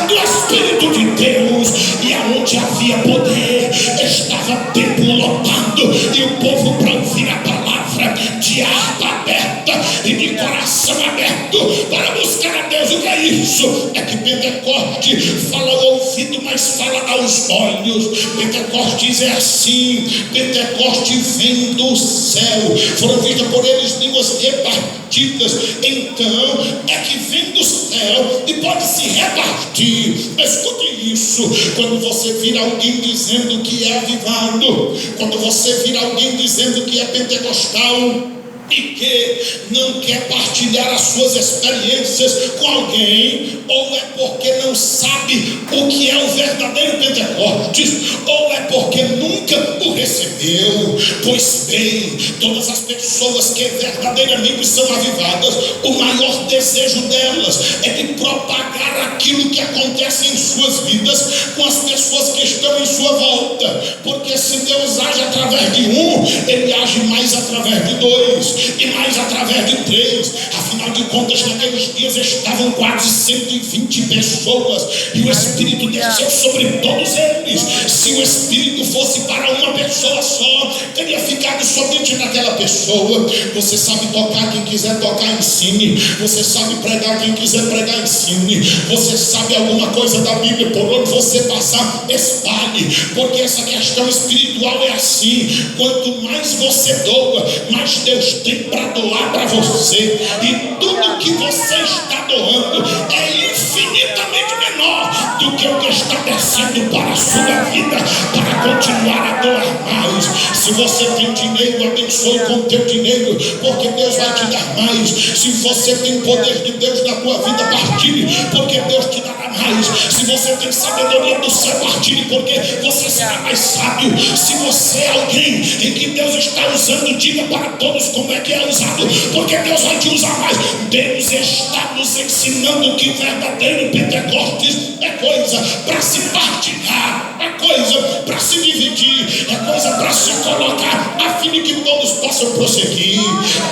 do Espírito de Deus. E aonde havia poder, estava templo lotado, e o povo para ouvir a palavra, de harpa aberta e de coração aberto para buscar a Deus. O que é isso? É que Pentecoste fala ao ouvido, mas fala aos olhos. Pentecostes é assim. Pentecoste vem do céu, foram vistas por eles línguas repartidas. Então é que vem do céu e pode se repartir. Escute isso: quando você vir alguém dizendo que é avivado, quando você vir alguém dizendo que é pentecostal e que não quer partilhar as suas experiências com alguém, ou é porque não sabe o que é o verdadeiro Pentecostes, ou é porque nunca o recebeu. Pois bem, todas as pessoas que verdadeiramente são avivadas, o maior desejo delas é de propagar aquilo que acontece em suas vidas com as pessoas que estão em sua volta, porque se Deus age através de um, Ele age mais através de dois, e mais através de três. Afinal de contas, naqueles dias estavam quase 120 pessoas, e o Espírito desceu sobre todos eles. Se o Espírito fosse para uma pessoa só, teria ficado somente naquela pessoa. Você sabe tocar, quem quiser tocar, ensine. Você sabe pregar, quem quiser pregar, ensine. Você sabe alguma coisa da Bíblia, por onde você passar, espalhe, porque essa questão espiritual é assim: quanto mais você doa, mais Deus tem para doar para você, e tudo que você está doando é infinitamente menor do que o que está descendo para a sua vida, para continuar a doar mais. Se você tem dinheiro, abençoe com o teu dinheiro, porque Deus vai te dar mais. Se você tem poder de Deus na tua vida, partilhe, porque Deus te dará mais. Se você tem sabedoria do céu, partilhe, porque você será mais sábio. Se você é alguém em que Deus está usando, diga para todos como é que é usado, porque Deus vai te usar mais. Deus está nos ensinando que o verdadeiro Pentecostes é coisa para se partilhar, é coisa para se dividir, é coisa para se colocar, a fim de que todos possam prosseguir.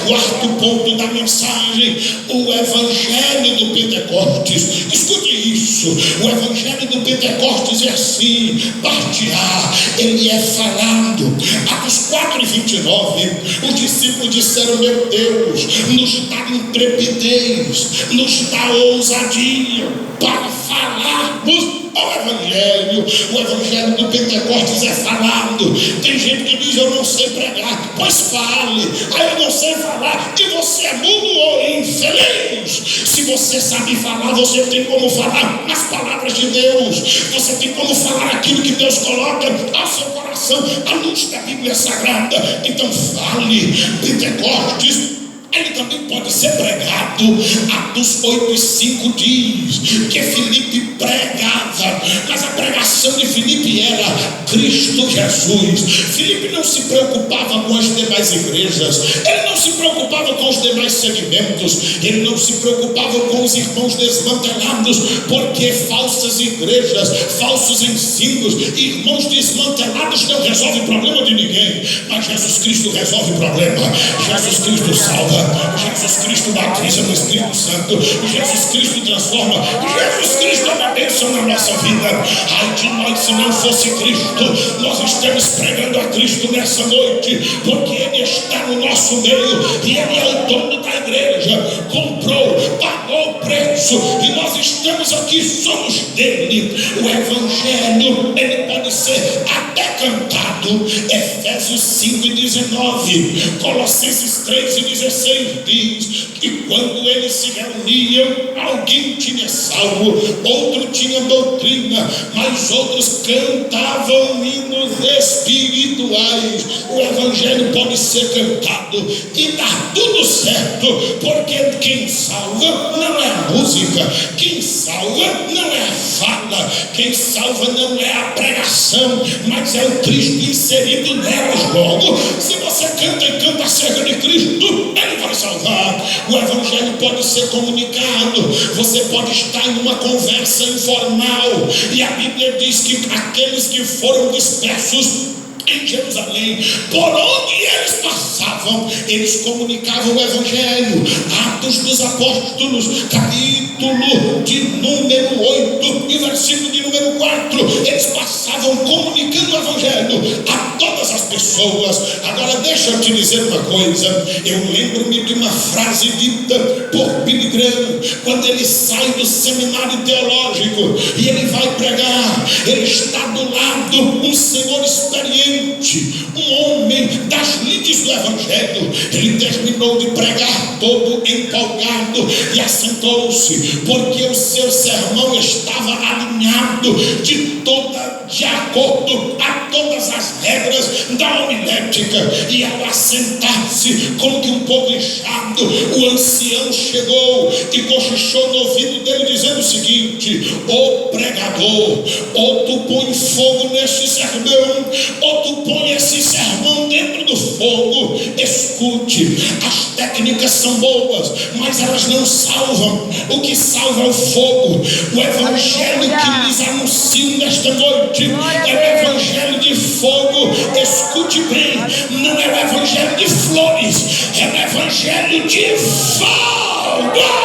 Quarto ponto da mensagem: o Evangelho do Pentecostes. Escute isso: o Evangelho do Pentecostes é assim, partilhar, ele é falado. Atos 4:29, os discípulos disseram: meu Deus, nos dá intrepidez, nos dá ousadia para falarmos o Evangelho. O Evangelho do Pentecostes é falado. Tem gente que diz: eu não sei pregar. Pois fale. Eu não sei falar. E você é mudo ou infeliz? Se você sabe falar, você tem como falar as palavras de Deus. Você tem como falar aquilo que Deus coloca ao seu coração, à luz luz da Bíblia Sagrada. Então fale. Pentecostes, ele também pode ser pregado. Atos 8:5 diz que Filipe pregava, mas a pregação de Filipe era Cristo Jesus. Filipe não se preocupava com as demais igrejas, ele não se preocupava com os demais segmentos, ele não se preocupava com os irmãos desmantelados, porque falsas igrejas, falsos ensinos, irmãos desmantelados não resolvem o problema de ninguém, mas Jesus Cristo resolve o problema. Jesus Cristo salva, Jesus Cristo batiza no Espírito Santo, Jesus Cristo transforma, Jesus Cristo é uma bênção na nossa vida. Ai de nós se não fosse Cristo. Nós estamos pregando a Cristo nessa noite, porque Ele está no nosso meio e Ele é o dono da igreja, comprou, pagou o preço e nós estamos aqui, somos dele. O Evangelho, ele pode ser até cantado. Efésios 5:19, Colossenses 3:16 diz que quando eles se reuniam, alguém tinha salmo, outro tinha doutrina, mas outros cantavam hinos espirituais. O Evangelho pode ser cantado e dá tudo certo, porque quem salva não é a música, quem salva não é a fala, quem salva não é a pregação, mas é o Cristo inserido nelas. Logo, se você canta e canta acerca de Cristo, Ele vai salvar. O Evangelho pode ser comunicado. Você pode estar em uma conversa informal e a Bíblia diz que aqueles que foram dispersos em Jerusalém, por onde eles passavam, eles comunicavam o Evangelho. Atos dos Apóstolos, capítulo de número 8 e versículo de número 4, eles passavam comunicando o Evangelho a todas as pessoas. Agora deixa eu te dizer uma coisa, eu lembro-me de uma frase dita por Billy Graham, quando ele sai do seminário teológico e ele vai pregar. Ele está do lado um senhor experiente, um homem das lides do Evangelho. Ele terminou de pregar todo empolgado e assentou-se, porque o seu sermão estava alinhado de acordo a todas as regras da homilética. E ao assentar-se, como que um pouco inchado, o ancião chegou e cochichou no ouvido dele, dizendo o seguinte: ô pregador, ou tu põe fogo neste sermão, ou tu põe esse sermão dentro do fogo. Escute, as técnicas são boas, mas elas não salvam. O que salva é o fogo. O Evangelho que lhes anuncio nesta noite é o Evangelho de fogo. Escute bem, não é o Evangelho de flores, é o Evangelho de fogo.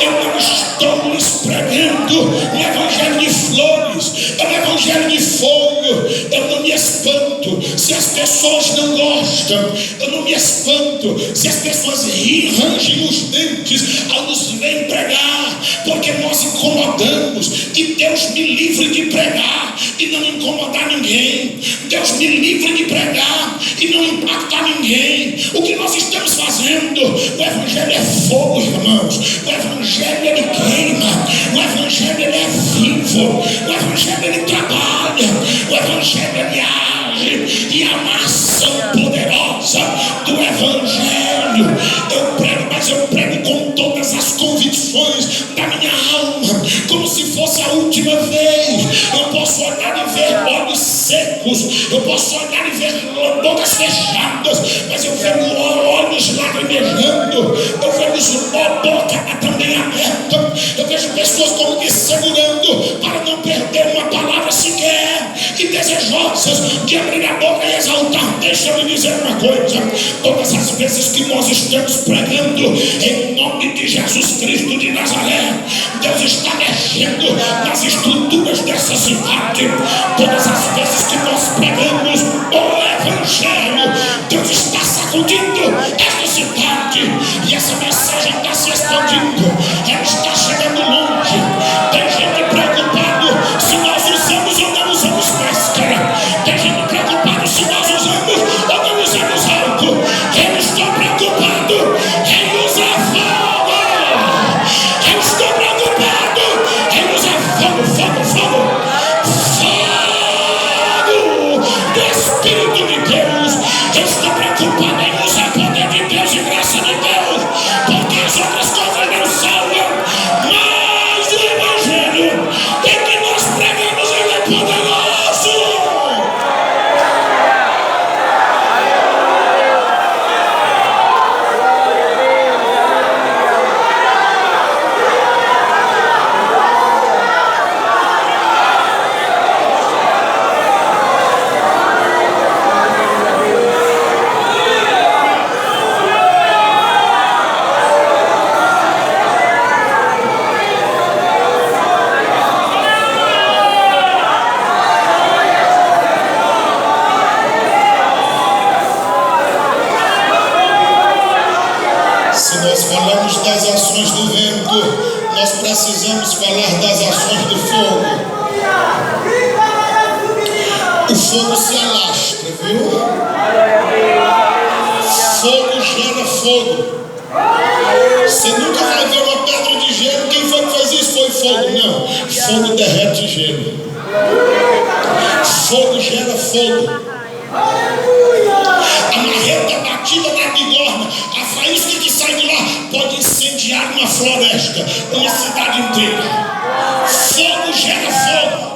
Eu não estou lhes pregando o Evangelho de flores, é o Evangelho de fogo. Eu não me espanto se as pessoas não gostam, eu não me espanto se as pessoas rangem os dentes ao nos ver pregar, porque nós incomodamos. E Deus me livre de pregar e não incomodar ninguém. Deus me livre de pregar e não impactar ninguém. O que nós estamos fazendo? O Evangelho é fogo, irmãos. O Evangelho, ele queima. O Evangelho, ele é vivo. O Evangelho, ele trabalha. O Evangelho, ele age. E a ação poderosa do Evangelho, eu prego, mas eu prego com todas as convicções da minha alma, como se fosse a última vez. Eu posso olhar e ver olhos secos, eu posso olhar e ver bocas fechadas, mas eu vejo olhos lacrimejando, eu vejo boca também aberta, eu vejo pessoas como que segurando para não perder uma palavra sequer, e desejosas de abrir a boca e exaltar. Deixa eu lhe dizer uma coisa: todas as vezes que nós estamos pregando em nome de Jesus Cristo de Nazaré, Deus está mexendo nas estruturas dessa cidade. Todas as vezes que nós pregamos o Evangelho, Deus está sacudindo essa cidade, e essa mensagem está se expandindo, ela está chegando longe. Tem gente preocupada se nós usamos ou não usamos máscara, tem gente preocupada se nós usamos ou não usamos álcool. Eu estou preocupado em usar fogo. Eu estou preocupado em usar fogo, fogo, fogo, fogo do Espírito Você está preocupado em usar o poder de Deus e graça de Deus, porque as outras coisas não salvam. Mas o Evangelho que nós pregamos, ele é poderoso. Se nós falamos das ações do vento, nós precisamos falar das ações do fogo. O fogo se alastra, viu? Fogo gera fogo. Você nunca vai ver uma pedra de gelo. Quem foi que fez isso? Foi fogo. Não, fogo derrete gelo. Fogo gera fogo. A marreta batida na bigorna, a faísca que sai de lá pode incendiar uma floresta, uma cidade inteira. Fogo gera fogo.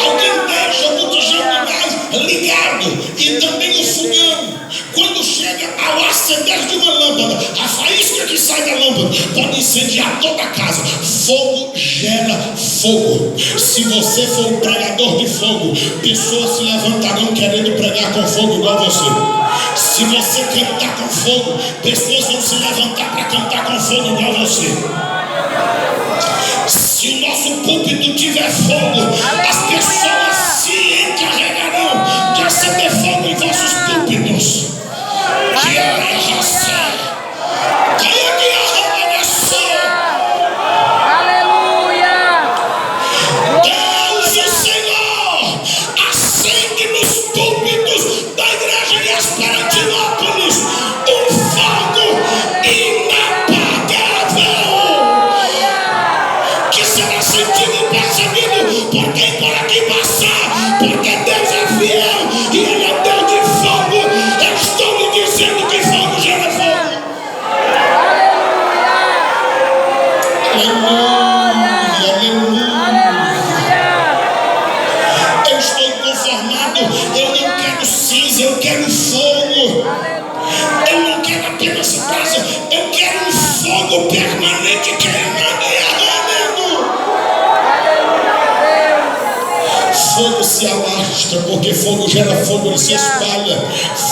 Alguém deixa o botijão de gás ligado e também o fogão. Quando chega ao acender de uma lâmpada, a faísca que sai da lâmpada pode incendiar toda a casa. Fogo gera fogo. Se você for um pregador de fogo, pessoas se levantarão querendo pregar com fogo igual você. Se você cantar com fogo, pessoas vão se levantar para cantar com fogo igual você. Se o nosso púlpito tiver fogo, as pessoas se encarregarão de acender fogo em vossos púlpitos. Que é a raça. Que é a nação. Aleluia. Deus, o Senhor, acende nos púlpitos da igreja de Esperantinópolis um fogo inapagável, que será sentido e percebido por quem por aqui passar, porque Deus é fiel e Ele é Deus de fogo. Eu estou lhe dizendo que fogo gera fogo. Aleluia, aleluia. Eu estou inconformado, eu não quero cinza, eu quero fogo. Eu não quero apenas brasa, eu quero um fogo permanente queimando e ardendo. Fogo se alastra, porque fogo gera fogo, ele se espalha.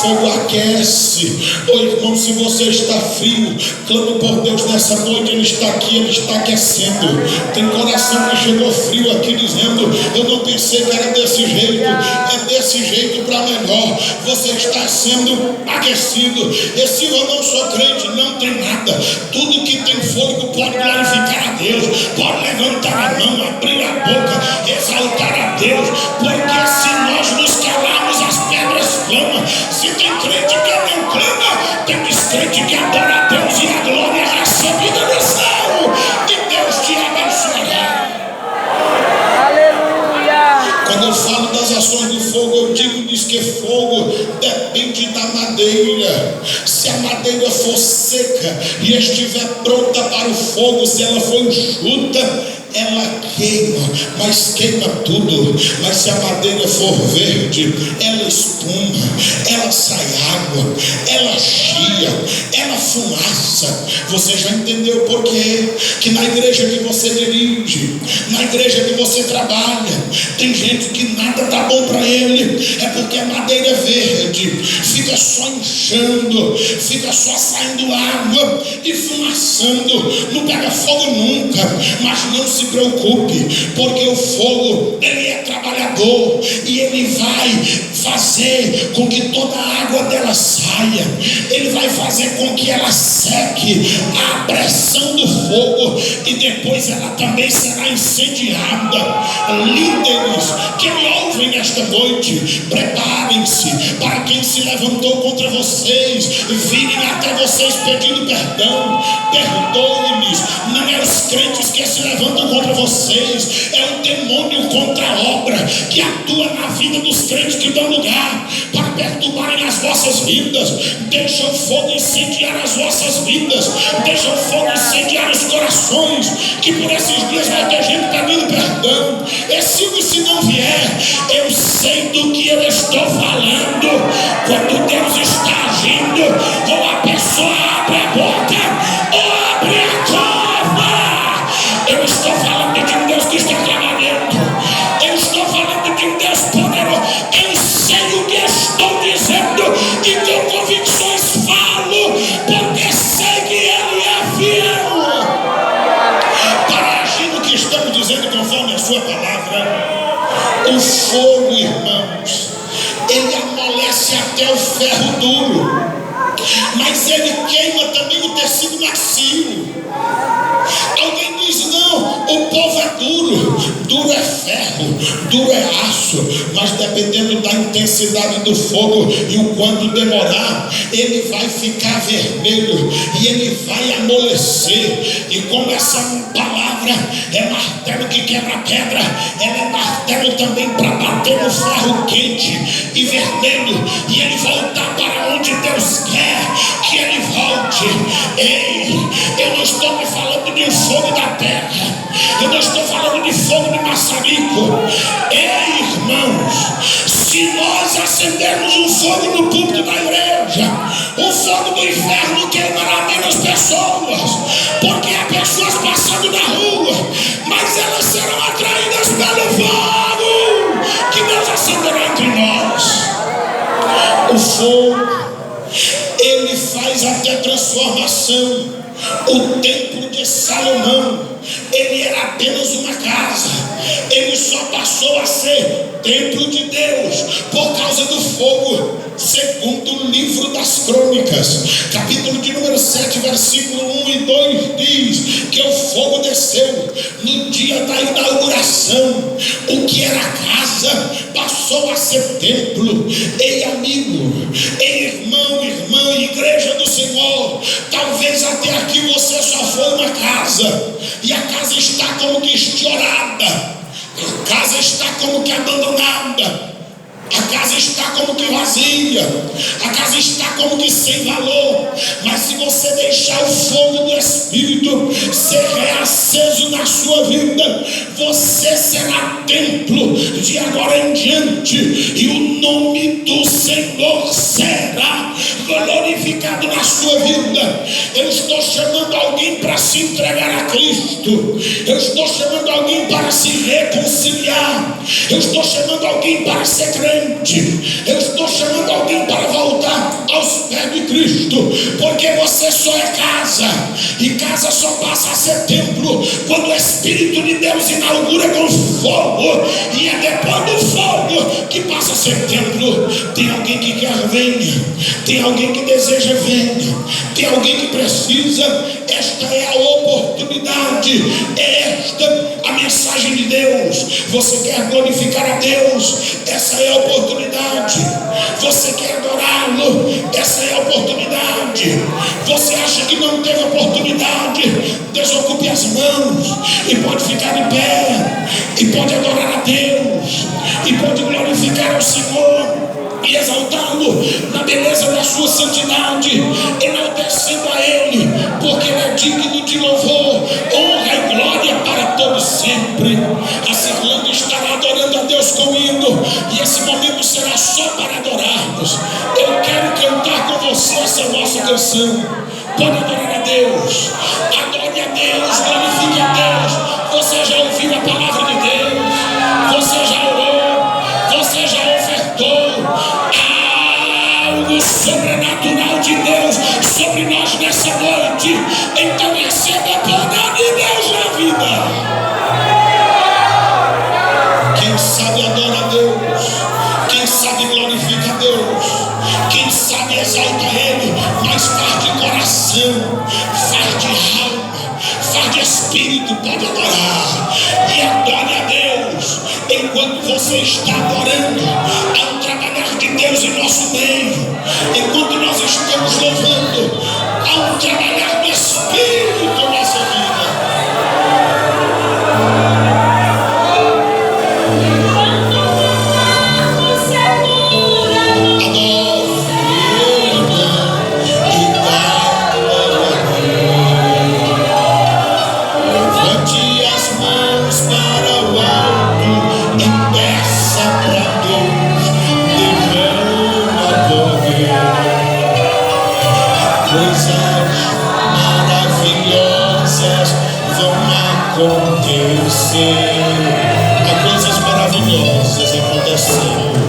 Fogo aquece. Ô irmão, se você está frio, clame por Deus nessa noite. Ele está aqui, ele está aquecendo. Tem coração que chegou frio aqui dizendo: eu não pensei que era desse jeito. É desse jeito para melhor. Você está sendo aquecido. E se eu não sou crente, não tem nada. Tudo que tem fogo pode glorificar a Deus, pode levantar a mão, abrir a boca, exaltar a Deus. Porque se nós nos calarmos, as pedras clamam. Se tem crente que não clama, tem descrente que adora a Deus e a glória é recebida no céu. E Deus te abençoará. Aleluia. Quando eu falo das ações do fogo, eu diz que fogo depende da madeira. Se a madeira for seca e estiver pronta para o fogo, se ela for enxuta, ela queima, mas queima tudo. Mas se a madeira for verde, ela espuma, ela sai água, ela chia, ela fumaça. Você já entendeu por quê? Que na igreja que você dirige, na igreja que você trabalha, tem gente que nada está bom para ele. É porque a madeira é verde, fica só inchando, fica só saindo água e fumaçando. Não pega fogo nunca. Mas não se preocupe, porque o fogo, ele é trabalhador e ele vai fazer com que toda a água dela saia. Ele vai fazer com que ela seque a pressão do fogo e depois ela também será incendiada. Líderes que me ouvem nesta noite, preparem-se para quem se levantou contra vocês virem até vocês pedindo perdão. Perdoe-lhes. Não é os crentes que se levantam contra vocês, é um demônio contra a obra que atua na vida dos crentes, que dão lugar para perturbarem as vossas vidas. Deixa o fogo incendiar as vossas vidas. Deixa o fogo incendiar os corações. Que por esses dias vai ter gente pedindo perdão. Se não vier, eu sei do que eu estou falando. Quando Deus está agindo, ou a pessoa abre a boca, ou abre a cova. Eu estou falando de um Deus que está trabalhando. Eu estou falando de um Deus poderoso. Eu sei o que estou dizendo e com convicções falo, porque sei que Ele é fiel para agir no que estamos dizendo conforme a sua palavra. O fogo, irmãos, ele amolece até o ferro duro, mas ele queima também o tecido macio. Alguém diz: não, o povo é duro. Duro é ferro, duro é aço. Mas dependendo da intensidade do fogo e o quanto demorar, ele vai ficar vermelho e ele vai amolecer. E como essa palavra é martelo que quebra pedra, ela é martelo também para bater no ferro quente e vermelho, e ele voltar para onde Deus quer que ele volte. Ei, eu não estou me falando de um fogo da terra, eu não estou falando de fogo de maçarico. Ei, irmãos, se nós acendermos um fogo no púlpito da igreja, o fogo do inferno queimará menos pessoas, porque há pessoas passando na rua, mas elas serão atraídas pelo fogo que Deus acenderá entre nós. O fogo, ele faz até transformação. O templo de Salomão, ele era apenas uma casa, ele só passou a ser templo de Deus por causa do fogo, segundo o livro das Crônicas, capítulo de número 7, versículo 1 e 2, diz que o fogo desceu no dia da inauguração. O que era casa passou a ser templo. Ei, amigo, ei, irmão, irmã, igreja do Senhor, talvez até aqui você só foi uma casa, e a casa está como que estiorada, a casa está como que abandonada, a casa está como que vazia, a casa está como que sem valor. Mas se você deixar o fogo do Espírito ser reaceso na sua vida, você será templo de agora em diante, e o nome do Senhor será glorificado na sua vida. Eu estou chamando alguém para se entregar a Cristo, eu estou chamando alguém para se reconciliar, eu estou chamando alguém para ser crente, eu estou chamando alguém para voltar aos pés de Cristo, porque você só é casa, e casa só passa a ser templo quando o Espírito de Deus inaugura com fogo, e é depois do fogo que passa a ser templo. Tem alguém que quer, venha. Tem alguém que deseja, venha. Tem alguém que precisa. Esta é a oportunidade, é esta a mensagem de Deus. Você quer glorificar a Deus? Essa é a oportunidade. Você quer adorá-lo? Essa é a oportunidade. Você acha que não teve oportunidade? Desocupe as mãos e pode ficar de pé, e pode adorar a Deus, e pode glorificar ao Senhor e exaltá-lo na beleza da sua santidade, enaltecendo a Ele, porque Ele é digno de louvor, honra e glória para todos sempre. A Cirlândia estará adorando a Deus comigo, e esse momento será só para adorarmos. Eu quero cantar com você essa nossa canção. Pode adorar a Deus, adore a Deus, glorifique a Deus. Você já ouviu a palavra de Deus? Você já orou? Você já ofertou? Algo sobrenatural de Deus sobre nós nessa noite. Então receba o poder de Deus na vida. Quem sabe adora a Deus, quem sabe glorifica a Deus, quem sabe exalta Ele, mas faz de coração, faz de alma, faz de espírito. Pode adorar e adore a Deus. Enquanto você está adorando, há um trabalhar de Deus em nosso meio. Enquanto nós estamos louvando, há um trabalhar do Espírito em nossa vida. Adore. coisas maravilhosas vão acontecer. Há coisas maravilhosas acontecendo.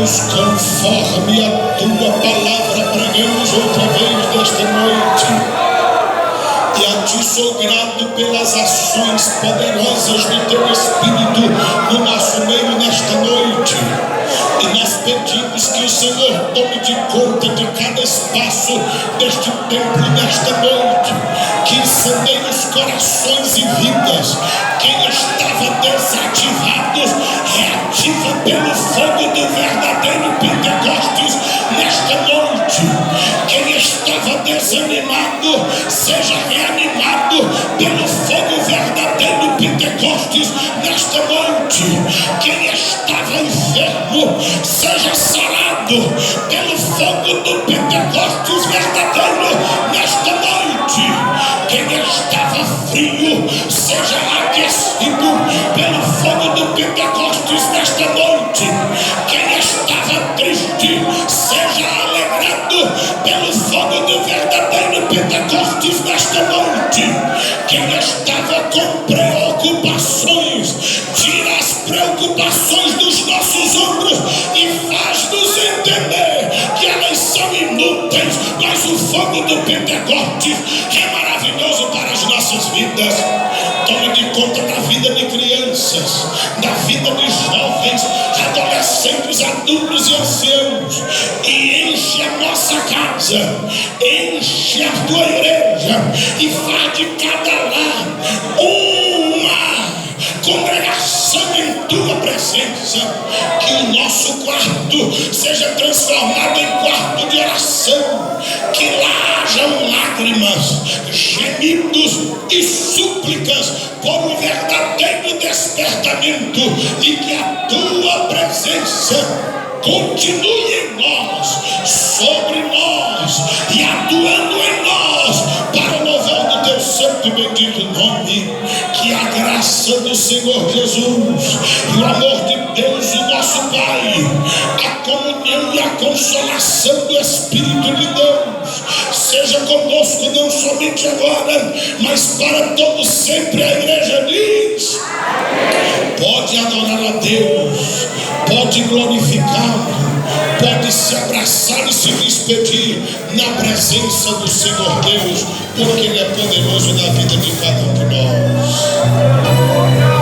Conforme a tua palavra pregamos outra vez nesta noite, e a ti sou grato pelas ações poderosas do teu Espírito no nosso meio nesta noite. E nós pedimos que o Senhor tome de conta de cada espaço deste templo nesta noite, que incendeie os corações e vidas. Quem estava desativado, reativa pelo fogo do verdadeiro Pentecostes nesta noite. Quem estava desanimado, seja reanimado pelo fogo verdadeiro Pentecostes nesta noite. Quem estava enfermo, seja sarado pelo fogo do Pentecostes verdadeiro nesta noite. Quem estava frio, seja aquecido pelo fogo do Pentecostes nesta noite. Quem estava triste, seja alegrado pelo fogo do o verdadeiro Pentecostes nesta noite. Quem estava com preocupações, tira as preocupações dos nossos ombros e faz-nos entender que elas são inúteis, mas o fogo do Pentecostes é maravilhoso para as nossas vidas. Tome de conta da vida de crianças, da vida de jovens, adolescentes, adultos e anciãos, e enche a nossa casa, enche a tua igreja e faz de cada lar uma congregação em tua presença. Que o nosso quarto seja transformado em quarto de oração, que lá hajam lágrimas, gemidos e súplicas por um verdadeiro despertamento, e que a tua presença continue em nós, sobre nós e atuando em nós, para o louvor do teu santo e bendito nome. Que a graça do Senhor Jesus e o amor de Deus, o nosso Pai, a comunhão e a consolação do Espírito de Deus seja conosco, não somente agora, mas para todo sempre. A igreja diz: pode adorar a Deus, pode glorificá-lo, pode se abraçar e se despedir na presença do Senhor Deus, porque Ele é poderoso na vida de cada um de nós.